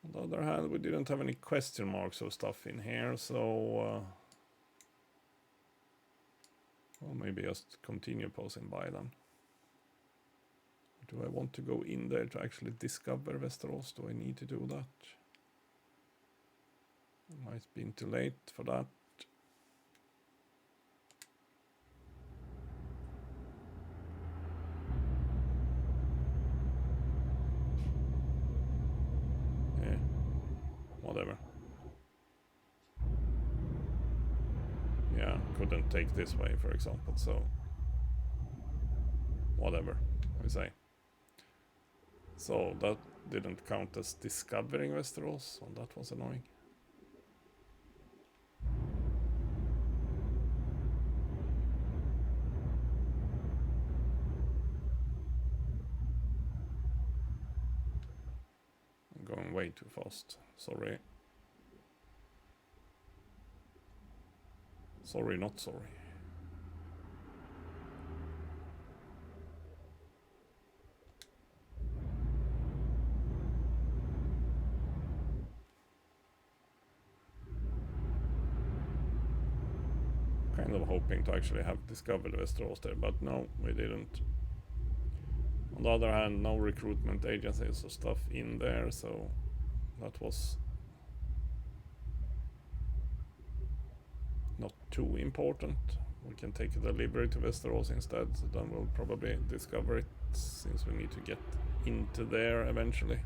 On the other hand, we didn't have any question marks or stuff in here, so well, maybe just continue passing by then. Do I want to go in there to actually discover Västerås? Do I need to do that? It might be too late for that. Yeah, whatever. Yeah, couldn't take this way, for example, so whatever, I say. So that didn't count as discovering Västerås, so that was annoying. I'm going way too fast, sorry. Sorry, not sorry. Kind of hoping to actually have discovered Västerås there, but no, we didn't. On the other hand, no recruitment agencies or stuff in there, so that was not too important. We can take a delivery to Västerås instead, so then we'll probably discover it, since we need to get into there eventually.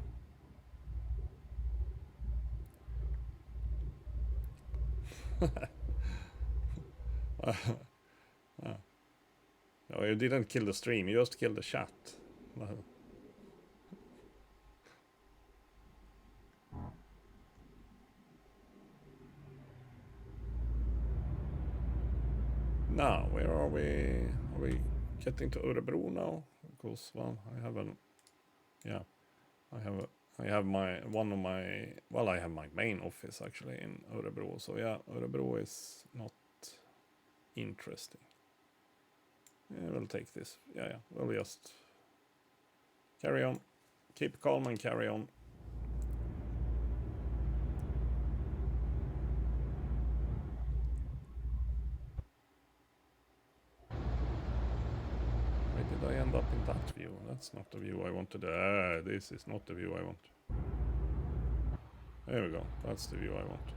No, you didn't kill the stream, you just killed the chat. Now, where are we? Are we getting to Örebro now? Because, well, I have an... Yeah, I have my main office actually in Örebro. So yeah, Örebro is not interesting. Yeah, we'll take this. Yeah, we'll just carry on. Keep calm and carry on. Why did I end up in that view? That's not the view I wanted. This is not the view I want. There we go. That's the view I wanted.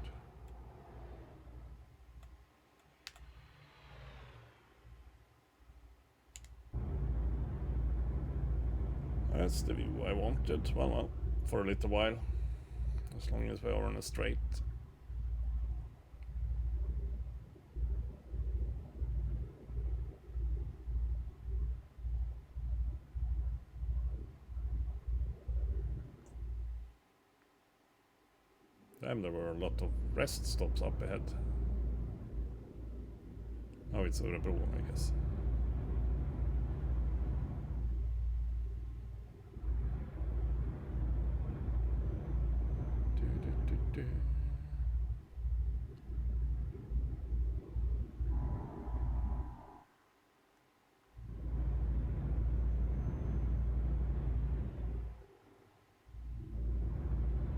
That's the view I wanted. Well, for a little while. As long as we are on a straight. Damn, there were a lot of rest stops up ahead. Oh, it's Örebro, I guess.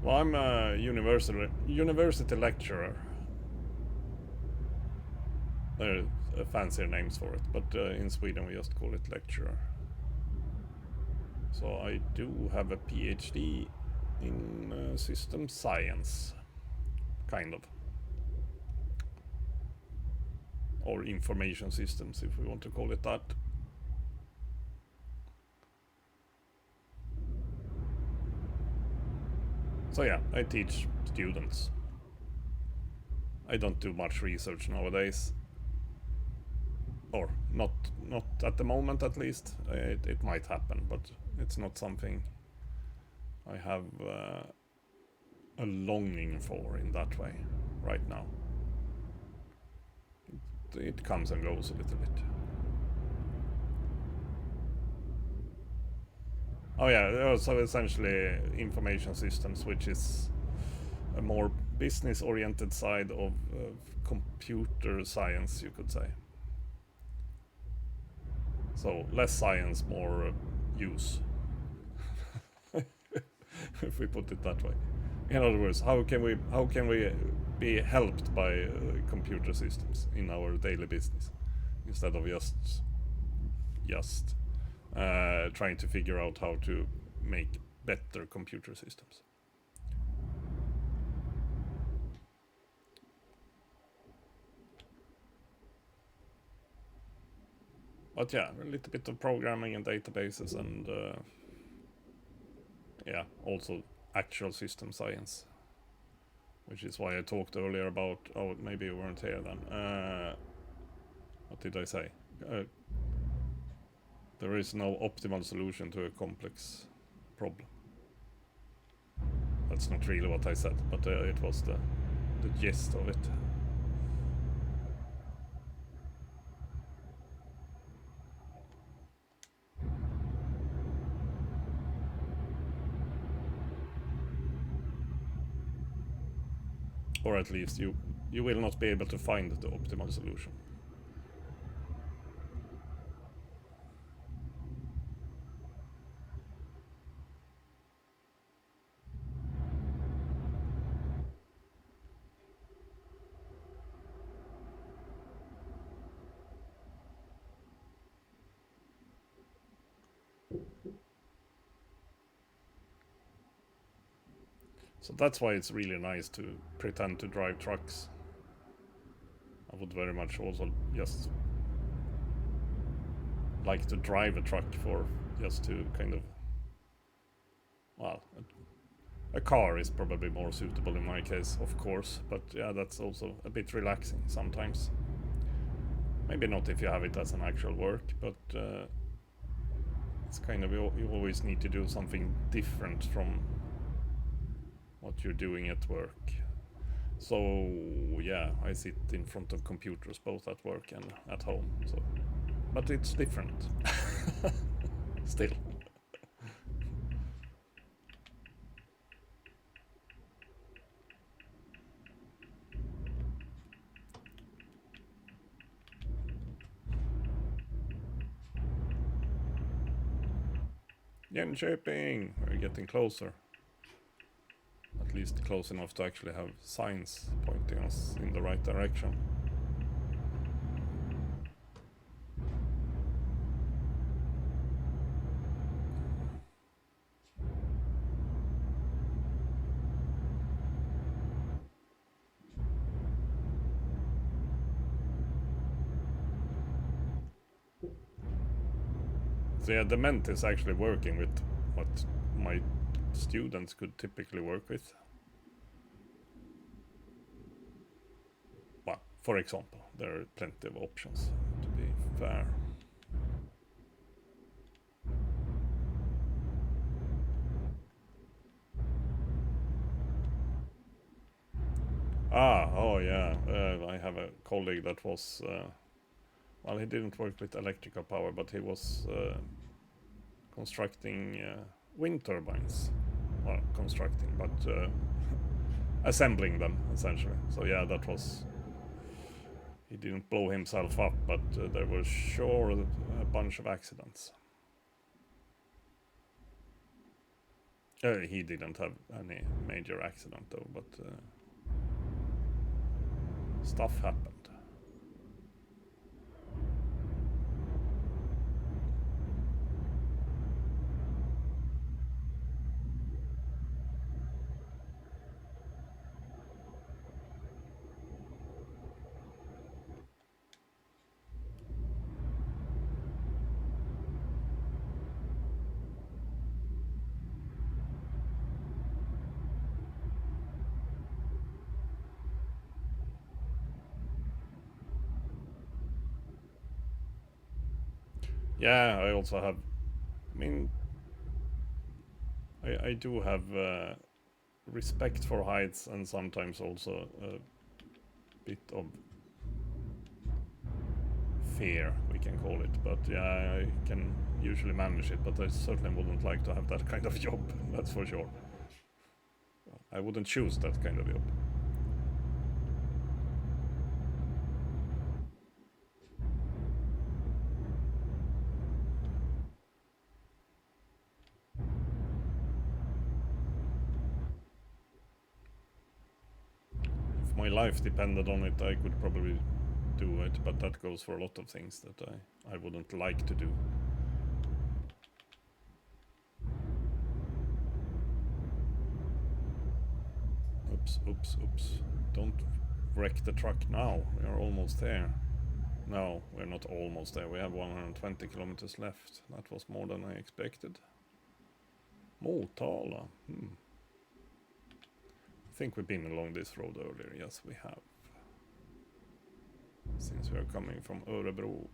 Well, I'm a university lecturer. There are fancier names for it, but in Sweden we just call it lecturer. So I do have a PhD in system science, kind of. Or information systems, if we want to call it that. So yeah, I teach students. I don't do much research nowadays. Or not at the moment at least. It might happen, but it's not something I have a longing for in that way right now. It comes and goes a little bit. Oh yeah, so essentially information systems, which is a more business-oriented side of computer science, you could say. So less science, more use, if we put it that way. In other words, how can we be helped by computer systems in our daily business instead of just trying to figure out how to make better computer systems. But yeah, a little bit of programming and databases and yeah, also actual system science. Which is why I talked earlier about, oh, maybe you weren't here then. What did I say? There is no optimal solution to a complex problem. That's not really what I said, but it was the gist of it. Or at least you will not be able to find the optimal solution. So that's why it's really nice to pretend to drive trucks. I would very much also just like to drive a truck for just to kind of, well, a car is probably more suitable in my case, of course, but yeah, that's also a bit relaxing sometimes. Maybe not if you have it as an actual work, but it's kind of, you always need to do something different from what you're doing at work. So yeah, I sit in front of computers both at work and at home. So, but it's different. Still. Jönköping, we're getting closer. At least close enough to actually have signs pointing us in the right direction. So yeah, Dement is actually working with what my students could typically work with. Well, for example, there are plenty of options, to be fair. Oh yeah, I have a colleague that was, well, he didn't work with electrical power, but he was constructing wind turbines. Well, constructing, but assembling them, essentially. So yeah, that was... He didn't blow himself up, but there were sure a bunch of accidents. He didn't have any major accident though, but stuff happened. Yeah, I also have. I mean, I do have respect for heights and sometimes also a bit of fear, we can call it. But yeah, I can usually manage it, but I certainly wouldn't like to have that kind of job, that's for sure. I wouldn't choose that kind of job. If my life depended on it, I could probably do it, but that goes for a lot of things that I wouldn't like to do. Oops, oops, oops. Don't wreck the truck now. We are almost there. No, we're not almost there. We have 120 kilometers left. That was more than I expected. Motala. I think we've been along this road earlier. Yes, we have. Since we are coming from Örebro.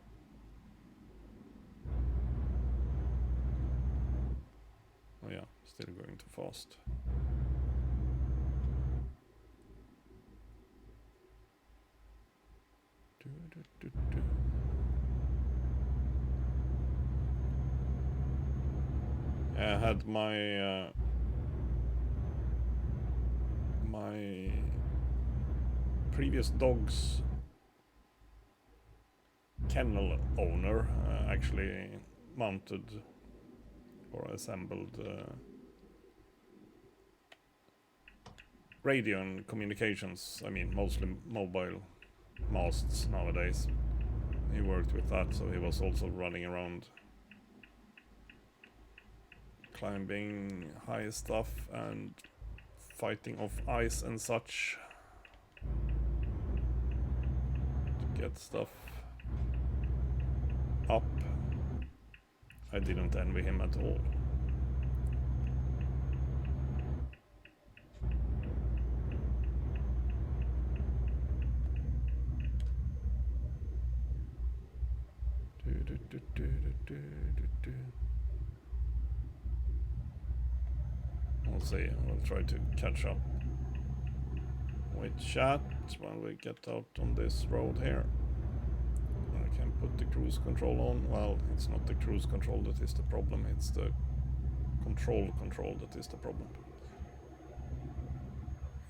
Oh yeah, still going too fast. I had my my previous dog's kennel owner actually mounted or assembled radio and communications. I mean, mostly mobile masts nowadays. He worked with that, so he was also running around climbing high stuff and fighting off ice and such to get stuff up. I didn't envy him at all. We'll see. We'll try to catch up with chat when we get out on this road here. I can put the cruise control on. Well, it's not the cruise control that is the problem, it's the control that is the problem.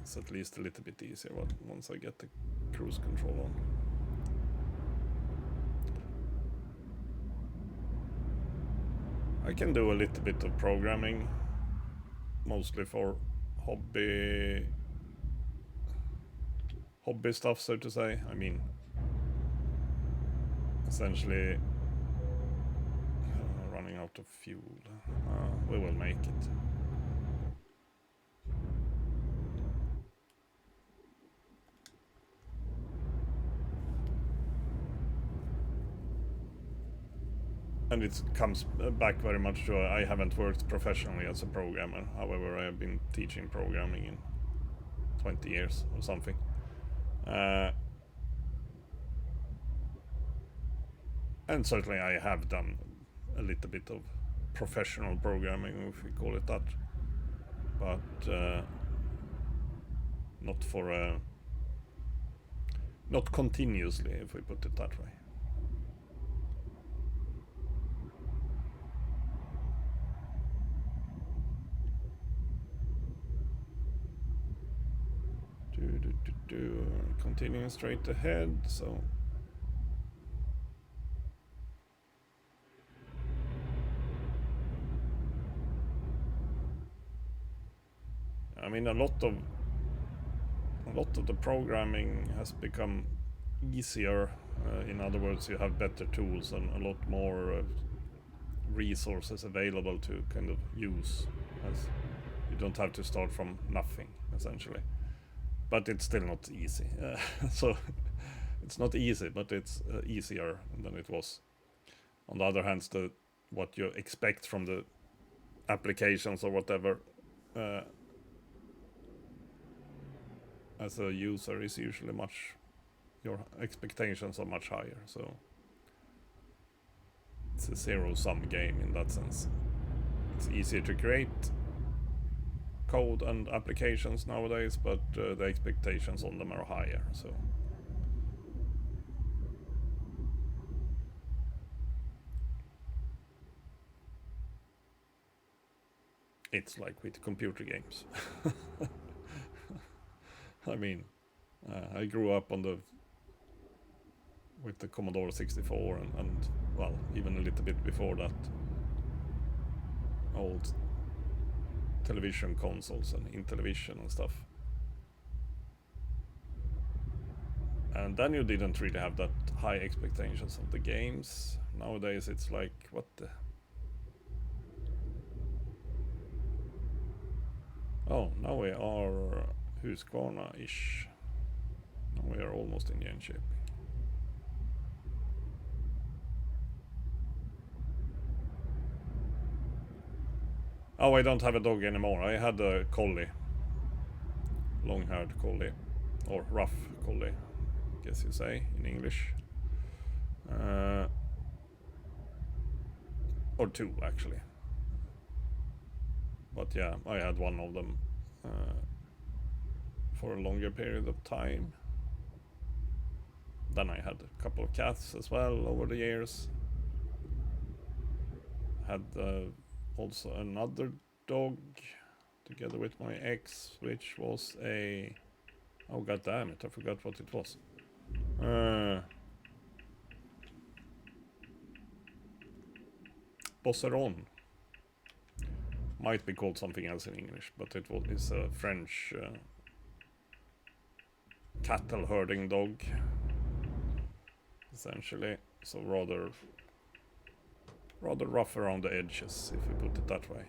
It's at least a little bit easier once I get the cruise control on. I can do a little bit of programming, mostly for hobby stuff, so to say. I mean, essentially running out of fuel. We will make it. And it comes back very much to I haven't worked professionally as a programmer. However, I have been teaching programming in 20 years or something. And certainly I have done a little bit of professional programming, if we call it that. But not continuously, if we put it that way. Continuing straight ahead, so I mean, a lot of the programming has become easier. In other words, you have better tools and a lot more resources available to kind of use, as you don't have to start from nothing essentially. But it's still not easy. So it's not easy, but it's easier than it was. On the other hand, what you expect from the applications or whatever as a user is usually your expectations are much higher. So it's a zero-sum game in that sense. It's easier to create code and applications nowadays, but the expectations on them are higher. So it's like with computer games. I mean, I grew up with the Commodore 64 and well, even a little bit before that, old television consoles and Intellivision and stuff. And then you didn't really have that high expectations of the games. Nowadays it's like, what the... Oh, now we are Husqvarna-ish. Now we are almost in Jönköping. Oh, I don't have a dog anymore. I had a collie. Long-haired collie. Or rough collie, I guess you say in English. Or two, actually. But yeah, I had one of them for a longer period of time. Then I had a couple of cats as well over the years. Had also another dog together with my ex, which was a... Oh, god damn it, I forgot what it was. Bosseron. Might be called something else in English, but it's a French cattle herding dog, essentially. So rather rough around the edges, if we put it that way.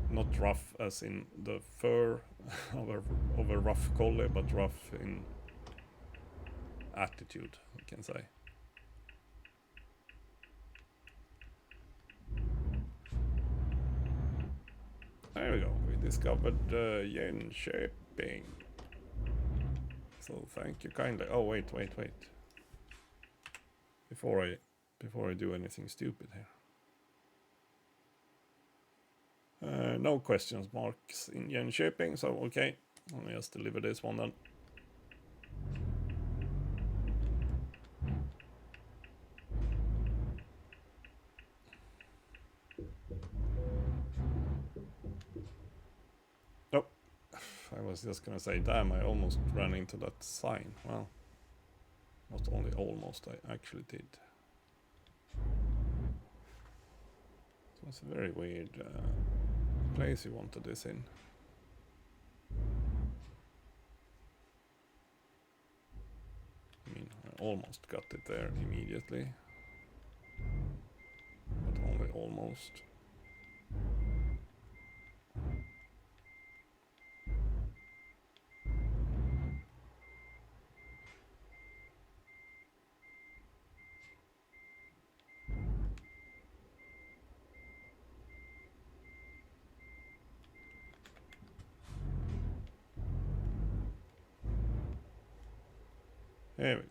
Not rough as in the fur of a rough collie, but rough in attitude, you can say. There we go, we discovered Jönköping. So thank you kindly. Oh, wait. Before I do anything stupid here. No questions marks in Jönköping, so okay. Let me just deliver this one then. Oh, I was just gonna say, damn, I almost ran into that sign. Well, not only almost, I actually did. So it's a very weird place you wanted this in. I mean, I almost got it there immediately. But only almost. There we go.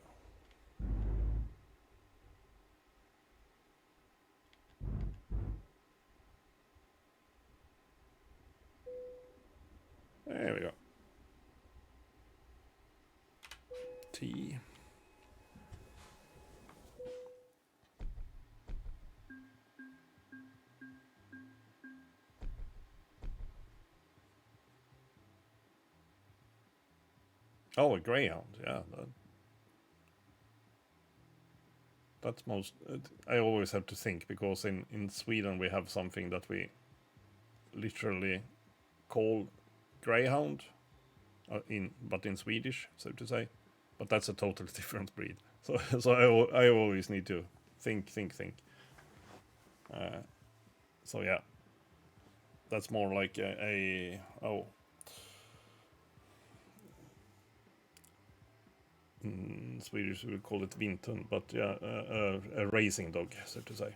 There we go. Tea. Oh, a greyhound, yeah. That's most... I always have to think, because in Sweden we have something that we literally call Greyhound, but in Swedish, so to say. But that's a totally different breed. So I always need to think. So yeah, that's more like in Swedish we would call it vintun, but yeah, a racing dog, so to say.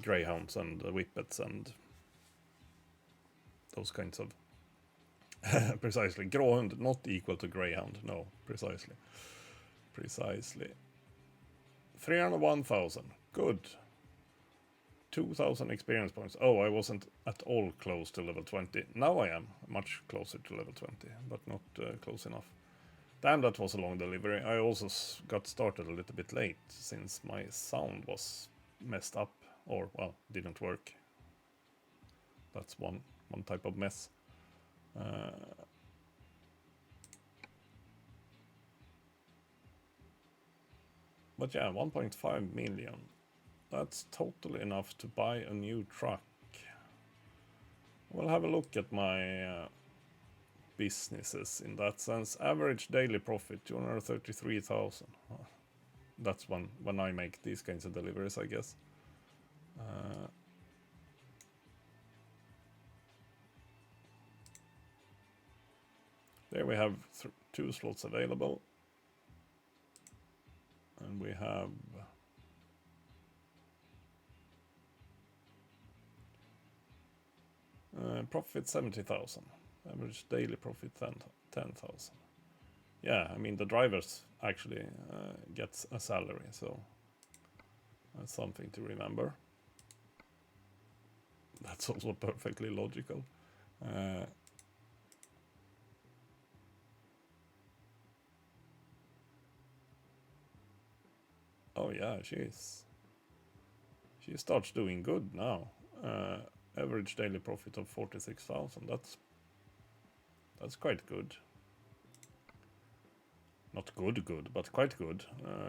Greyhounds and whippets and those kinds of precisely. Gråhund not equal to greyhound, no, precisely. 301,000, good. 2,000 experience points. Oh, I wasn't at all close to level 20. Now I am much closer to level 20, but not close enough. Damn, that was a long delivery. I also got started a little bit late, since my sound was messed up, or, well, didn't work. That's one type of mess. But yeah, 1.5 million. That's totally enough to buy a new truck. We'll have a look at my businesses in that sense. Average daily profit 233,000. That's when I make these kinds of deliveries, I guess. There we have 2 slots available. And we have profit 70,000. Average daily profit 10,000. Yeah, I mean the drivers actually gets a salary, so that's something to remember. That's also perfectly logical. Oh yeah, she starts doing good now. Average daily profit of 46,000. That's quite good. Not good, but quite good.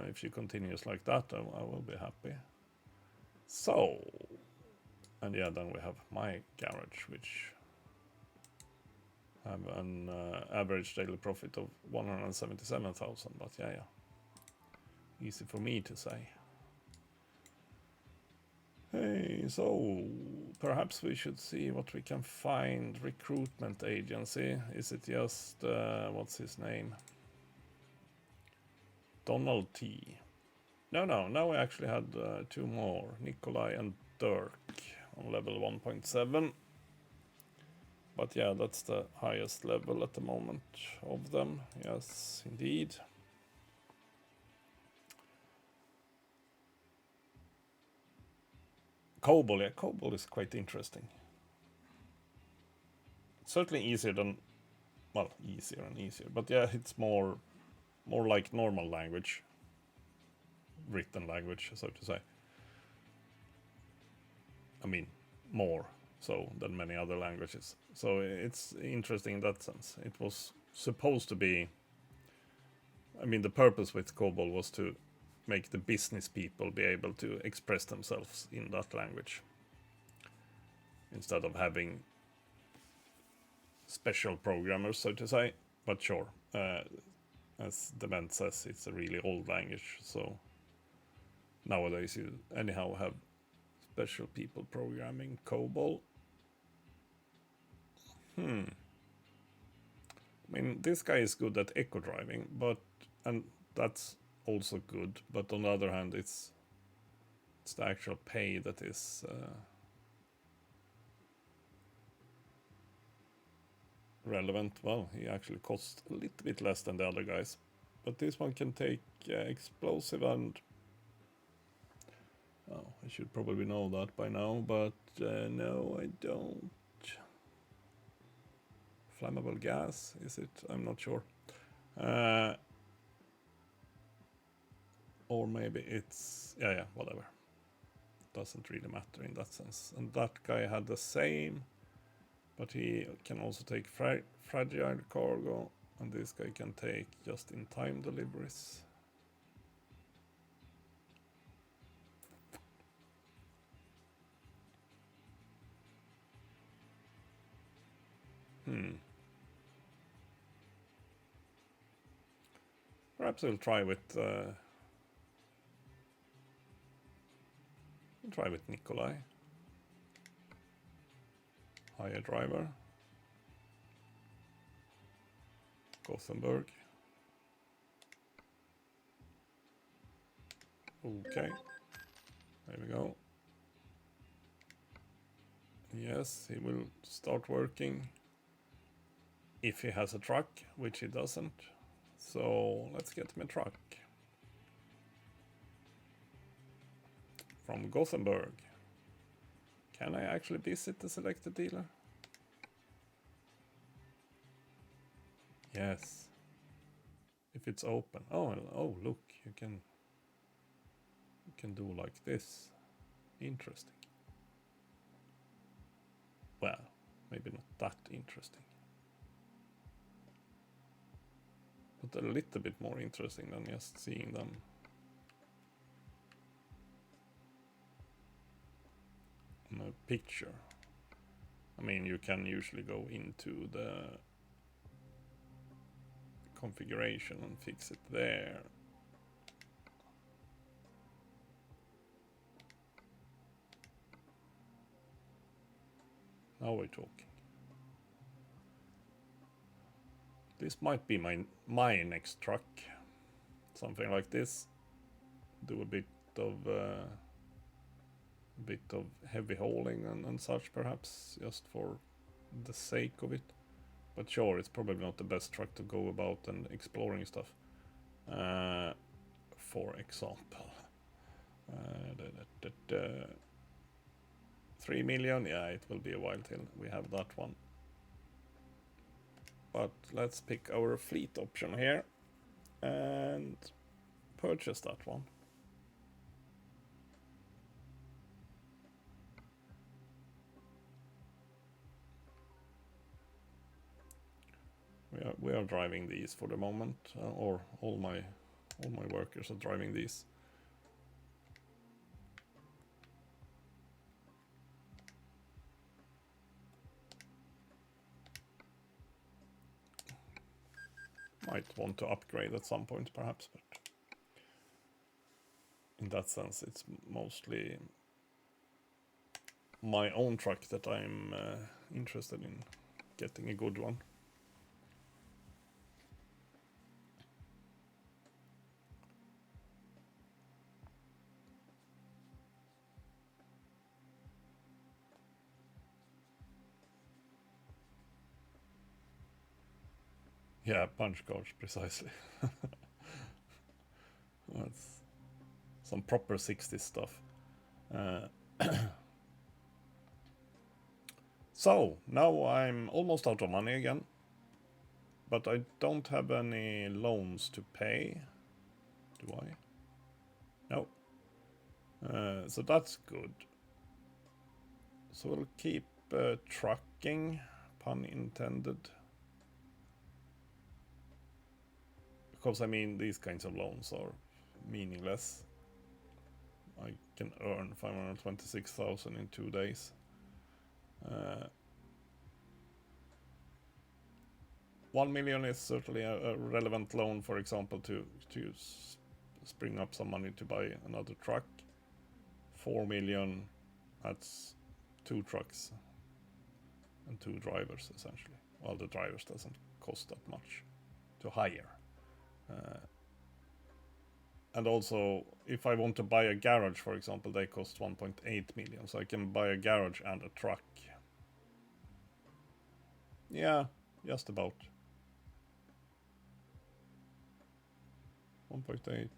If she continues like that, I will be happy. So, and yeah, then we have my garage, which have an average daily profit of 177,000. But yeah, easy for me to say. Hey, so perhaps we should see what we can find. Recruitment agency. Is it just what's his name? Donald T. No, now we actually had 2 more, Nikolai and Dirk, on level 1.7. But yeah, that's the highest level at the moment of them. Yes, indeed. Cobol, yeah, Cobol is quite interesting. Certainly easier than, well, easier and easier, but yeah, it's more like normal language, written language, so to say. I mean, more so than many other languages. So it's interesting in that sense. It was supposed to be, I mean, the purpose with Cobol was to make the business people be able to express themselves in that language, instead of having special programmers, so to say. But sure, as Dement says, it's a really old language, so nowadays you anyhow have special people programming Cobol. I mean, this guy is good at eco driving, and that's also good. But on the other hand, it's the actual pay that is relevant. Well, he actually costs a little bit less than the other guys, but this one can take explosive and I should probably know that by now, but no, I don't. Flammable gas, is it? I'm not sure. Or maybe it's, yeah, whatever. Doesn't really matter in that sense. And that guy had the same, but he can also take fragile cargo, and this guy can take just-in-time deliveries. Perhaps we'll try with Nikolai. Hire driver. Gothenburg. Okay. There we go. Yes, he will start working. If he has a truck, which he doesn't. So let's get him a truck. From Gothenburg. Can I actually visit the selected dealer? Yes. If it's open. Oh, look, you can do like this. Interesting. Well, maybe not that interesting. But a little bit more interesting than just seeing them. On a picture. I mean, you can usually go into the configuration and fix it there. Now we're talking. This might be my next truck. Something like this. Do a bit of heavy hauling and such, perhaps, just for the sake of it. But sure, it's probably not the best truck to go about and exploring stuff. For example, 3 million. Yeah, it will be a while till we have that one. But let's pick our fleet option here and purchase that one. We are driving these for the moment, or all my workers are driving these. Might want to upgrade at some point, perhaps, but in that sense, it's mostly my own truck that I'm interested in getting a good one. Yeah, punch cards, precisely. That's some proper 60s stuff. So, now I'm almost out of money again. But I don't have any loans to pay. Do I? No. So that's good. So we'll keep trucking, pun intended. Because I mean, these kinds of loans are meaningless. I can earn 526,000 in 2 days. 1 million is certainly a relevant loan, for example, to spring up some money to buy another truck. 4 million, that's 2 trucks and 2 drivers, essentially. Well, the drivers doesn't cost that much to hire. And also, if I want to buy a garage, for example, they cost 1.8 million, so I can buy a garage and a truck. Yeah, just about. 1.8, 2.8.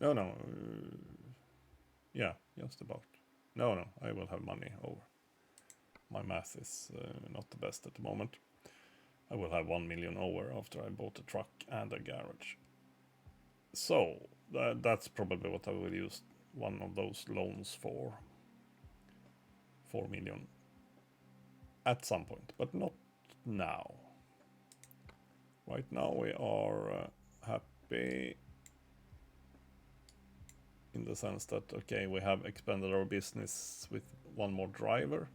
No. Yeah, just about. No, I will have money over. My math is not the best at the moment. I will have 1 million over after I bought a truck and a garage. So, that's probably what I will use one of those loans for. 4 million. At some point, but not now. Right now we are happy in the sense that, okay, we have expanded our business with one more driver.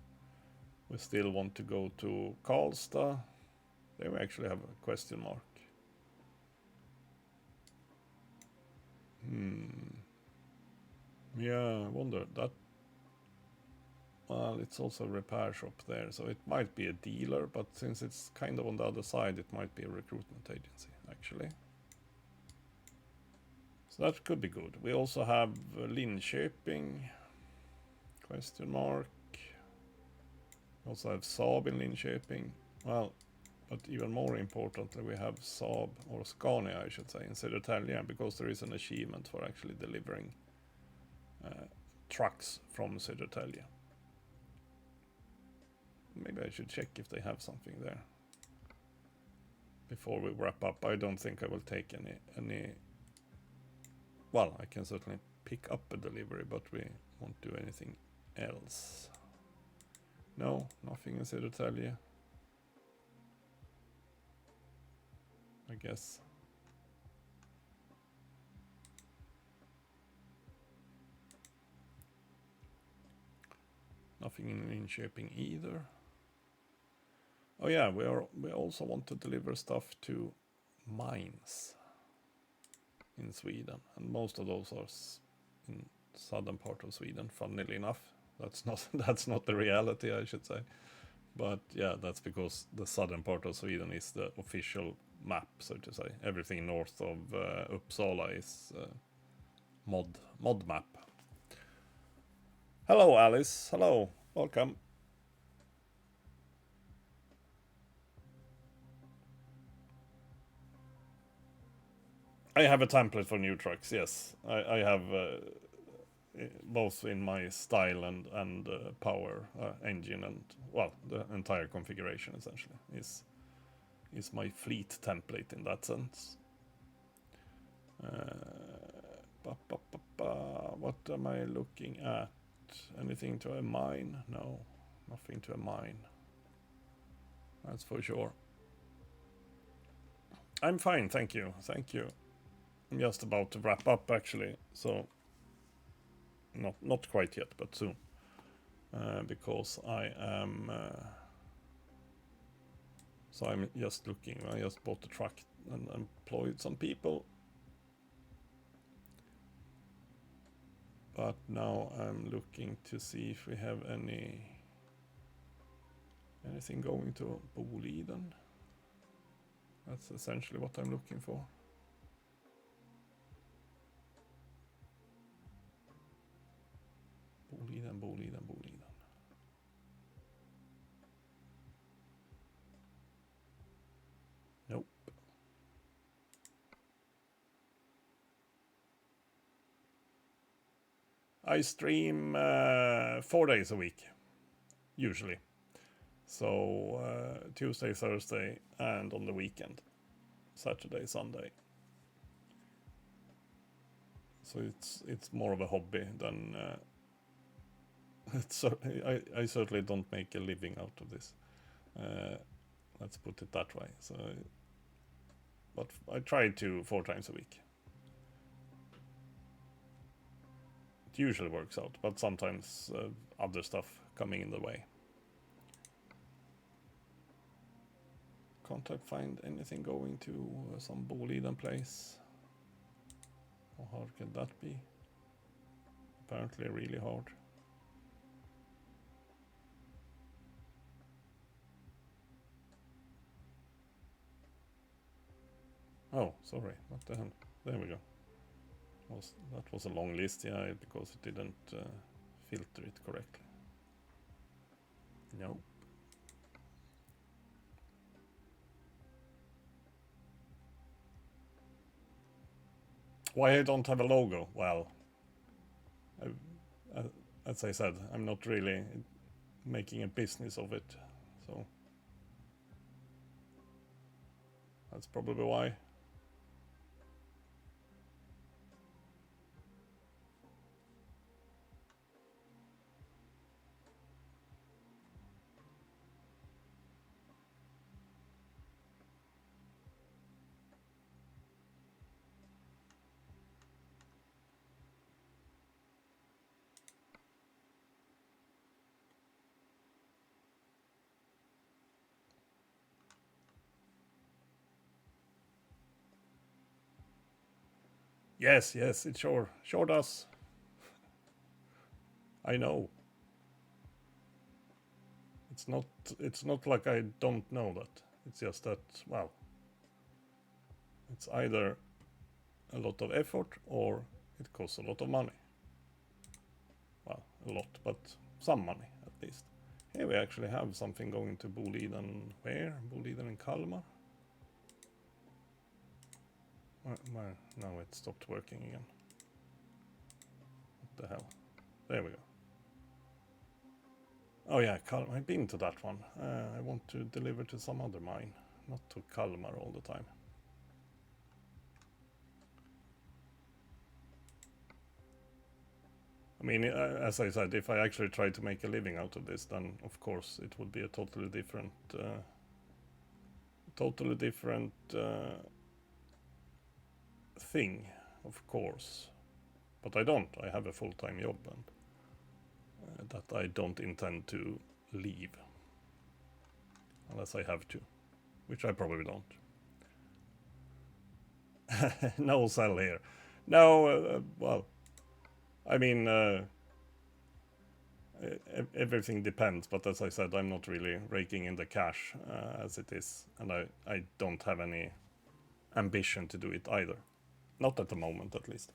We still want to go to Karlstad. There we actually have a question mark. Yeah, I wonder that. Well, it's also a repair shop there, so it might be a dealer, but since it's kind of on the other side, it might be a recruitment agency, actually. So that could be good. We also have Linköping, question mark. We also have Saab in Linköping. Well, but even more importantly, we have Saab, or Scania I should say, in Södertälje, because there is an achievement for actually delivering trucks from Södertälje. Maybe I should check if they have something there before we wrap up. I don't think I will take any. Well, I can certainly pick up a delivery, but we won't do anything else. No, nothing in Södertälje. I guess. Nothing in Linköping either. Oh yeah, we also want to deliver stuff to mines in Sweden, and most of those are in southern part of Sweden. Funnily enough, that's not the reality, I should say. But yeah, that's because the southern part of Sweden is the official map, so to say. Everything north of Uppsala is mod map. Hello, Alice. Hello, welcome. I have a template for new trucks. Yes, I have both in my style and power engine, and well, the entire configuration essentially is my fleet template in that sense. What am I looking at? Anything to a mine? No, nothing to a mine. That's for sure. I'm fine, thank you. Thank you. I'm just about to wrap up actually, so not quite yet, but soon. Because I am. So I'm just looking. I just bought a truck and employed some people. But now I'm looking to see if we have anything going to Boliden. That's essentially what I'm looking for. Boliden. Nope. I stream 4 days a week, usually. So Tuesday, Thursday, and on the weekend, Saturday, Sunday. So it's more of a hobby than. I certainly don't make a living out of this. Let's put it that way. So, but I try to 4 times a week. It usually works out, but sometimes other stuff coming in the way. Can't I find anything going to some Boliden place? How hard can that be? Apparently really hard. Oh, sorry. What the hell? There we go. That was a long list, yeah, because it didn't filter it correctly. Nope. Why I don't have a logo? Well, as I said, I'm not really making a business of it, so that's probably why. Yes, it sure does. I know. It's not like I don't know that. It's just that, well, it's either a lot of effort or it costs a lot of money. Well, a lot, but some money at least. Here we actually have something going to Boliden. Where? Boliden in Kalmar? Where? No, it stopped working again. What the hell? There we go. Oh yeah, Kalmar. I've been to that one. I want to deliver to some other mine, not to Kalmar all the time. I mean, as I said, if I actually tried to make a living out of this, then of course it would be a totally different thing, of course. But I don't. I have a full-time job, and that I don't intend to leave unless I have to, which I probably don't. No sell here. No, well, I mean, everything depends, but as I said, I'm not really raking in the cash as it is, and I don't have any ambition to do it either. Not at the moment, at least.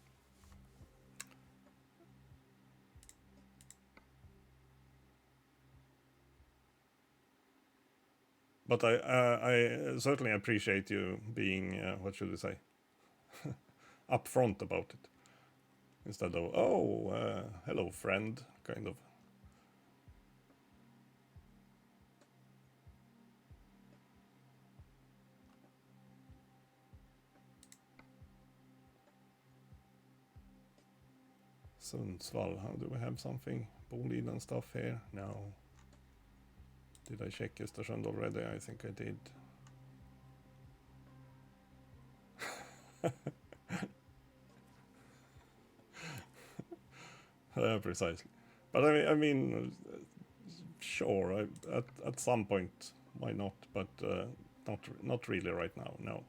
But I certainly appreciate you being, what should we say, upfront about it. Instead of, oh, hello, friend, kind of. Sundsvall, how do we have something? Boliden stuff here? No. Did I check Östersund already? I think I did. Precisely. But I mean, sure. At some point, why not? But not really right now. No.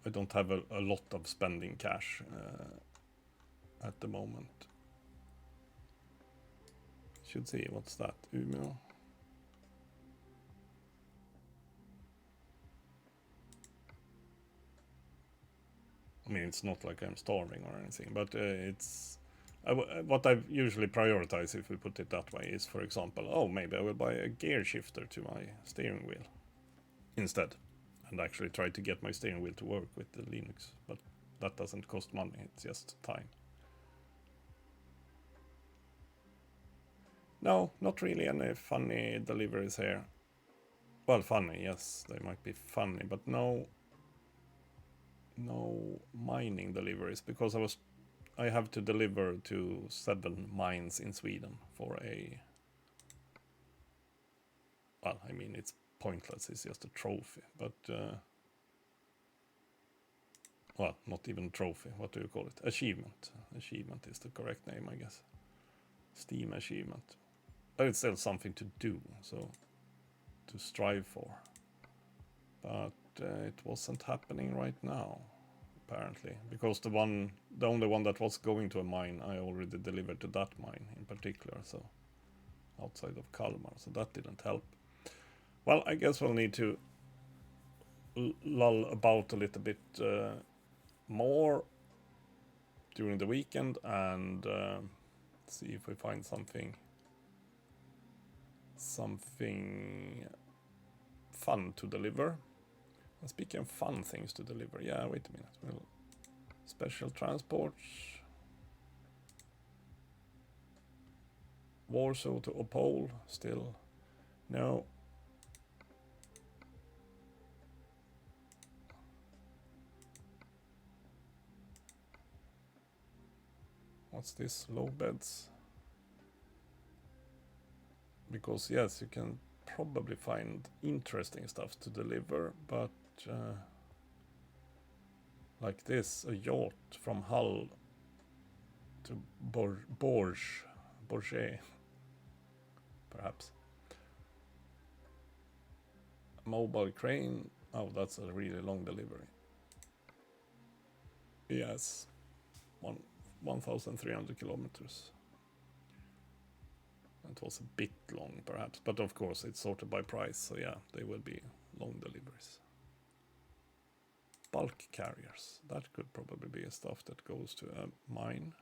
I don't have a lot of spending cash at the moment. Should see, what's that? Umeå. I mean, it's not like I'm starving or anything, but it's what I usually prioritize, if we put it that way, is, for example, oh, maybe I will buy a gear shifter to my steering wheel instead, and actually try to get my steering wheel to work with the Linux. But that doesn't cost money; it's just time. No, not really any funny deliveries here. Well, funny, yes, they might be funny, but no mining deliveries, because I have to deliver to 7 mines in Sweden for a, well, I mean, it's pointless, it's just a trophy, but well, not even trophy, what do you call it? Achievement is the correct name, I guess. Steam achievement, but it's still something to do, so to strive for. But it wasn't happening right now, apparently, because the only one that was going to a mine, I already delivered to that mine in particular, so outside of Kalmar, so that didn't help. Well, I guess we'll need to lull about a little bit more during the weekend and see if we find something fun to deliver. And speaking of fun things to deliver, yeah, wait a minute. Special transports. Warsaw to Opole, still no. What's this? Low beds? Because yes, you can probably find interesting stuff to deliver, but like this, a yacht from Hull to Bourget, perhaps. Mobile crane. Oh, that's a really long delivery. Yes, 1,300 kilometers. It was a bit long, perhaps, but of course it's sorted by price, so yeah, they will be long deliveries. Bulk carriers. That could probably be stuff that goes to a mine,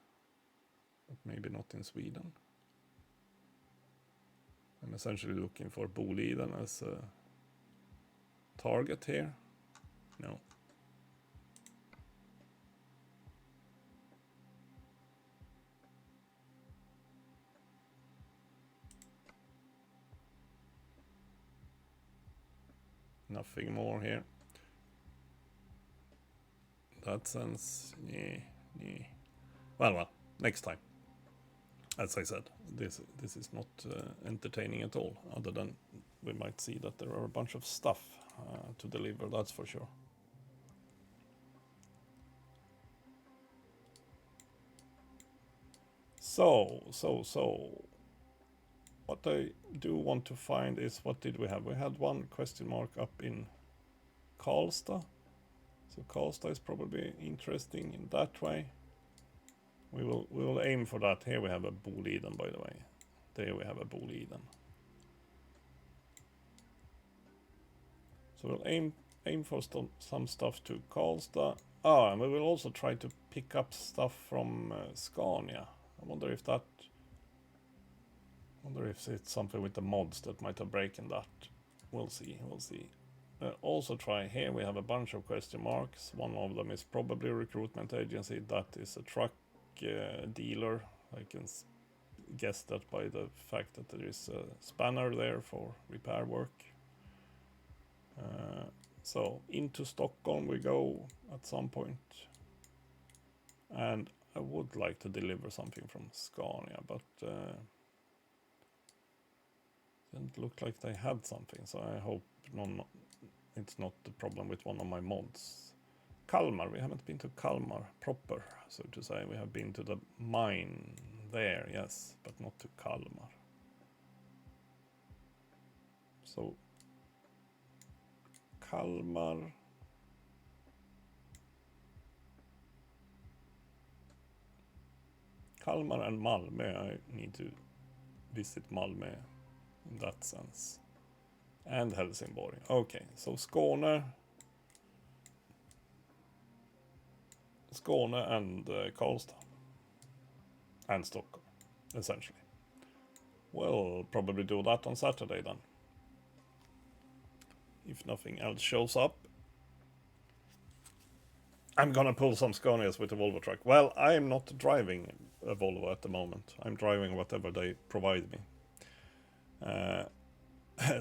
but maybe not in Sweden. I'm essentially looking for Boliden as a target here. No. Nothing more here. That sense, yeah. Well, next time. As I said, this is not entertaining at all, other than we might see that there are a bunch of stuff to deliver, that's for sure. So, what I do want to find is, what did we have? We had one question mark up in Karlstad. So Karlstad is probably interesting in that way. We will aim for that. Here we have a Boliden, by the way. There we have a Boliden. So we'll aim for some stuff to Karlstad. And we will also try to pick up stuff from Scania. I wonder if it's something with the mods that might have broken that. We'll see. Also try here. We have a bunch of question marks. One of them is probably a recruitment agency. That is a truck dealer. I can guess that by the fact that there is a spanner there for repair work. So into Stockholm we go at some point. And I would like to deliver something from Scania, but didn't look like they had something, so I hope it's not the problem with one of my mods. Kalmar, we haven't been to Kalmar proper, so to say. We have been to the mine there, yes, but not to Kalmar. So Kalmar. Kalmar and Malmö, I need to visit Malmö in that sense. And Helsingborg. Okay, so Skåne and Karlstad. And Stockholm, essentially. We'll probably do that on Saturday then. If nothing else shows up. I'm gonna pull some Scanias with a Volvo truck. Well, I'm not driving a Volvo at the moment. I'm driving whatever they provide me.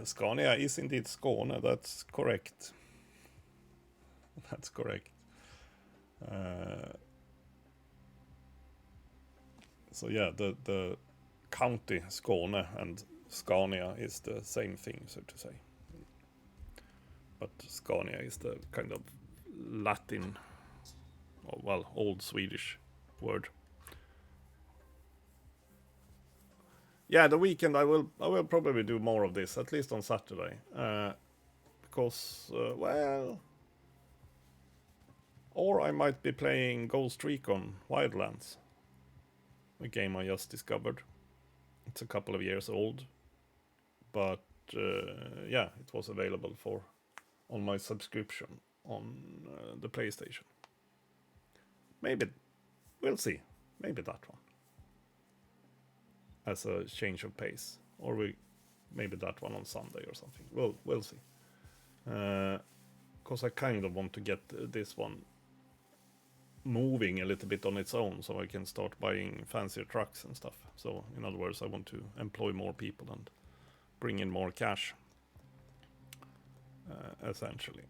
Scania is indeed Skåne, that's correct. That's correct. So yeah, the county Skåne and Scania is the same thing, so to say. But Scania is the kind of Latin, well, old Swedish word. Yeah, the weekend I will probably do more of this, at least on Saturday, because well, or I might be playing Ghost Recon Wildlands, a game I just discovered. It's a couple of years old, but yeah, it was available on my subscription on the PlayStation. Maybe, we'll see. Maybe that one as a change of pace, or maybe that one on Sunday or something. We'll see. Because I kind of want to get this one moving a little bit on its own, so I can start buying fancier trucks and stuff. So in other words, I want to employ more people and bring in more cash, essentially.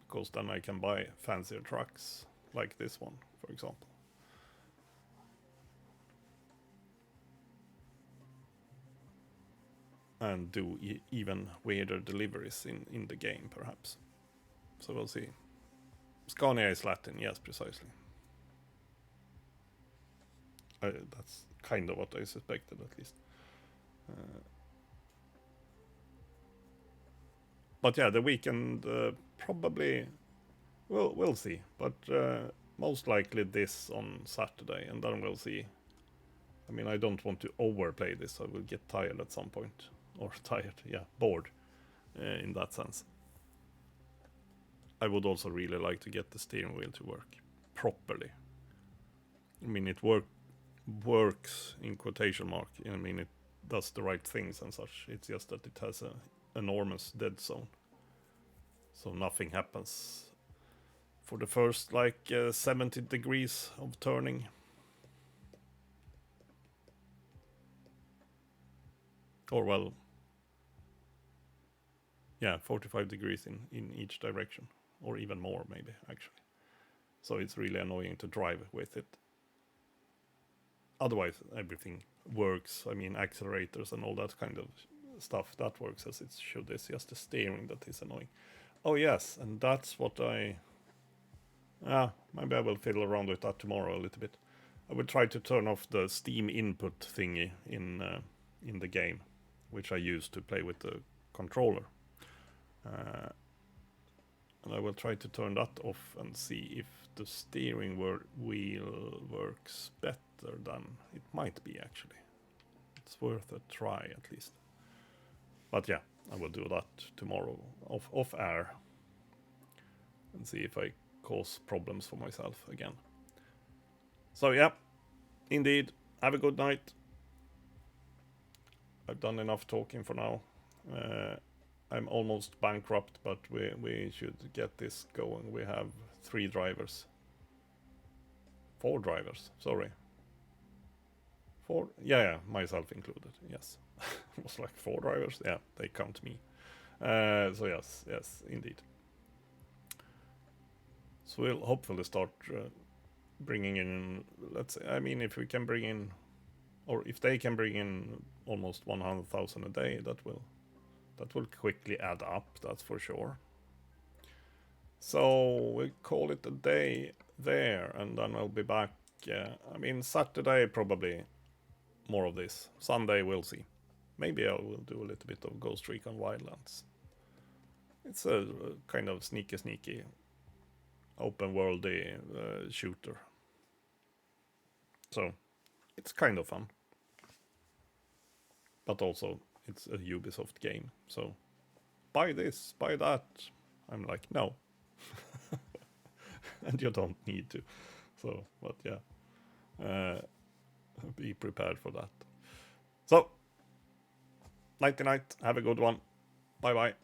Because then I can buy fancier trucks like this one, for example. And do even weirder deliveries in the game, perhaps. So we'll see. Scania is Latin, yes, precisely. That's kind of what I suspected, at least. But yeah, the weekend probably we'll see. But most likely this on Saturday, and then we'll see. I mean, I don't want to overplay this. I will get tired at some point, or tired, yeah, bored, in that sense. I would also really like to get the steering wheel to work properly. I mean, it works in quotation mark. I mean, it does the right things and such. It's just that it has a enormous dead zone, so nothing happens for the first like 70 degrees of turning. Or well, yeah, 45 degrees in each direction, or even more maybe actually. So it's really annoying to drive with it. Otherwise, everything works. I mean, accelerators and all that kind of stuff, that works as it should. It's just the steering that is annoying. Oh yes, and that's what maybe I will fiddle around with that tomorrow a little bit. I will try to turn off the Steam input thingy in the game, which I use to play with the controller. And I will try to turn that off and see if the steering wheel works better than it might be actually. It's worth a try at least. But yeah, I will do that tomorrow off air and see if I cause problems for myself again. So yeah, indeed, have a good night. I've done enough talking for now. I'm almost bankrupt, but we should get this going. We have 3 drivers. 4 drivers, sorry. 4? Yeah, myself included, yes. It was like 4 drivers, yeah, they count me. So yes, indeed. So we'll hopefully start bringing in, I mean, if we can bring in, or if they can bring in almost 100,000 a day, that will quickly add up, that's for sure. So we'll call it a day there, and then I'll be back. I mean, Saturday probably more of this. Sunday we'll see. Maybe I will do a little bit of Ghost Recon Wildlands. It's a kind of sneaky open worldy shooter. So it's kind of fun. But also it's a Ubisoft game. So buy this, buy that. I'm like, no. And you don't need to. So, but yeah. Be prepared for that. So, nighty night. Have a good one. Bye bye.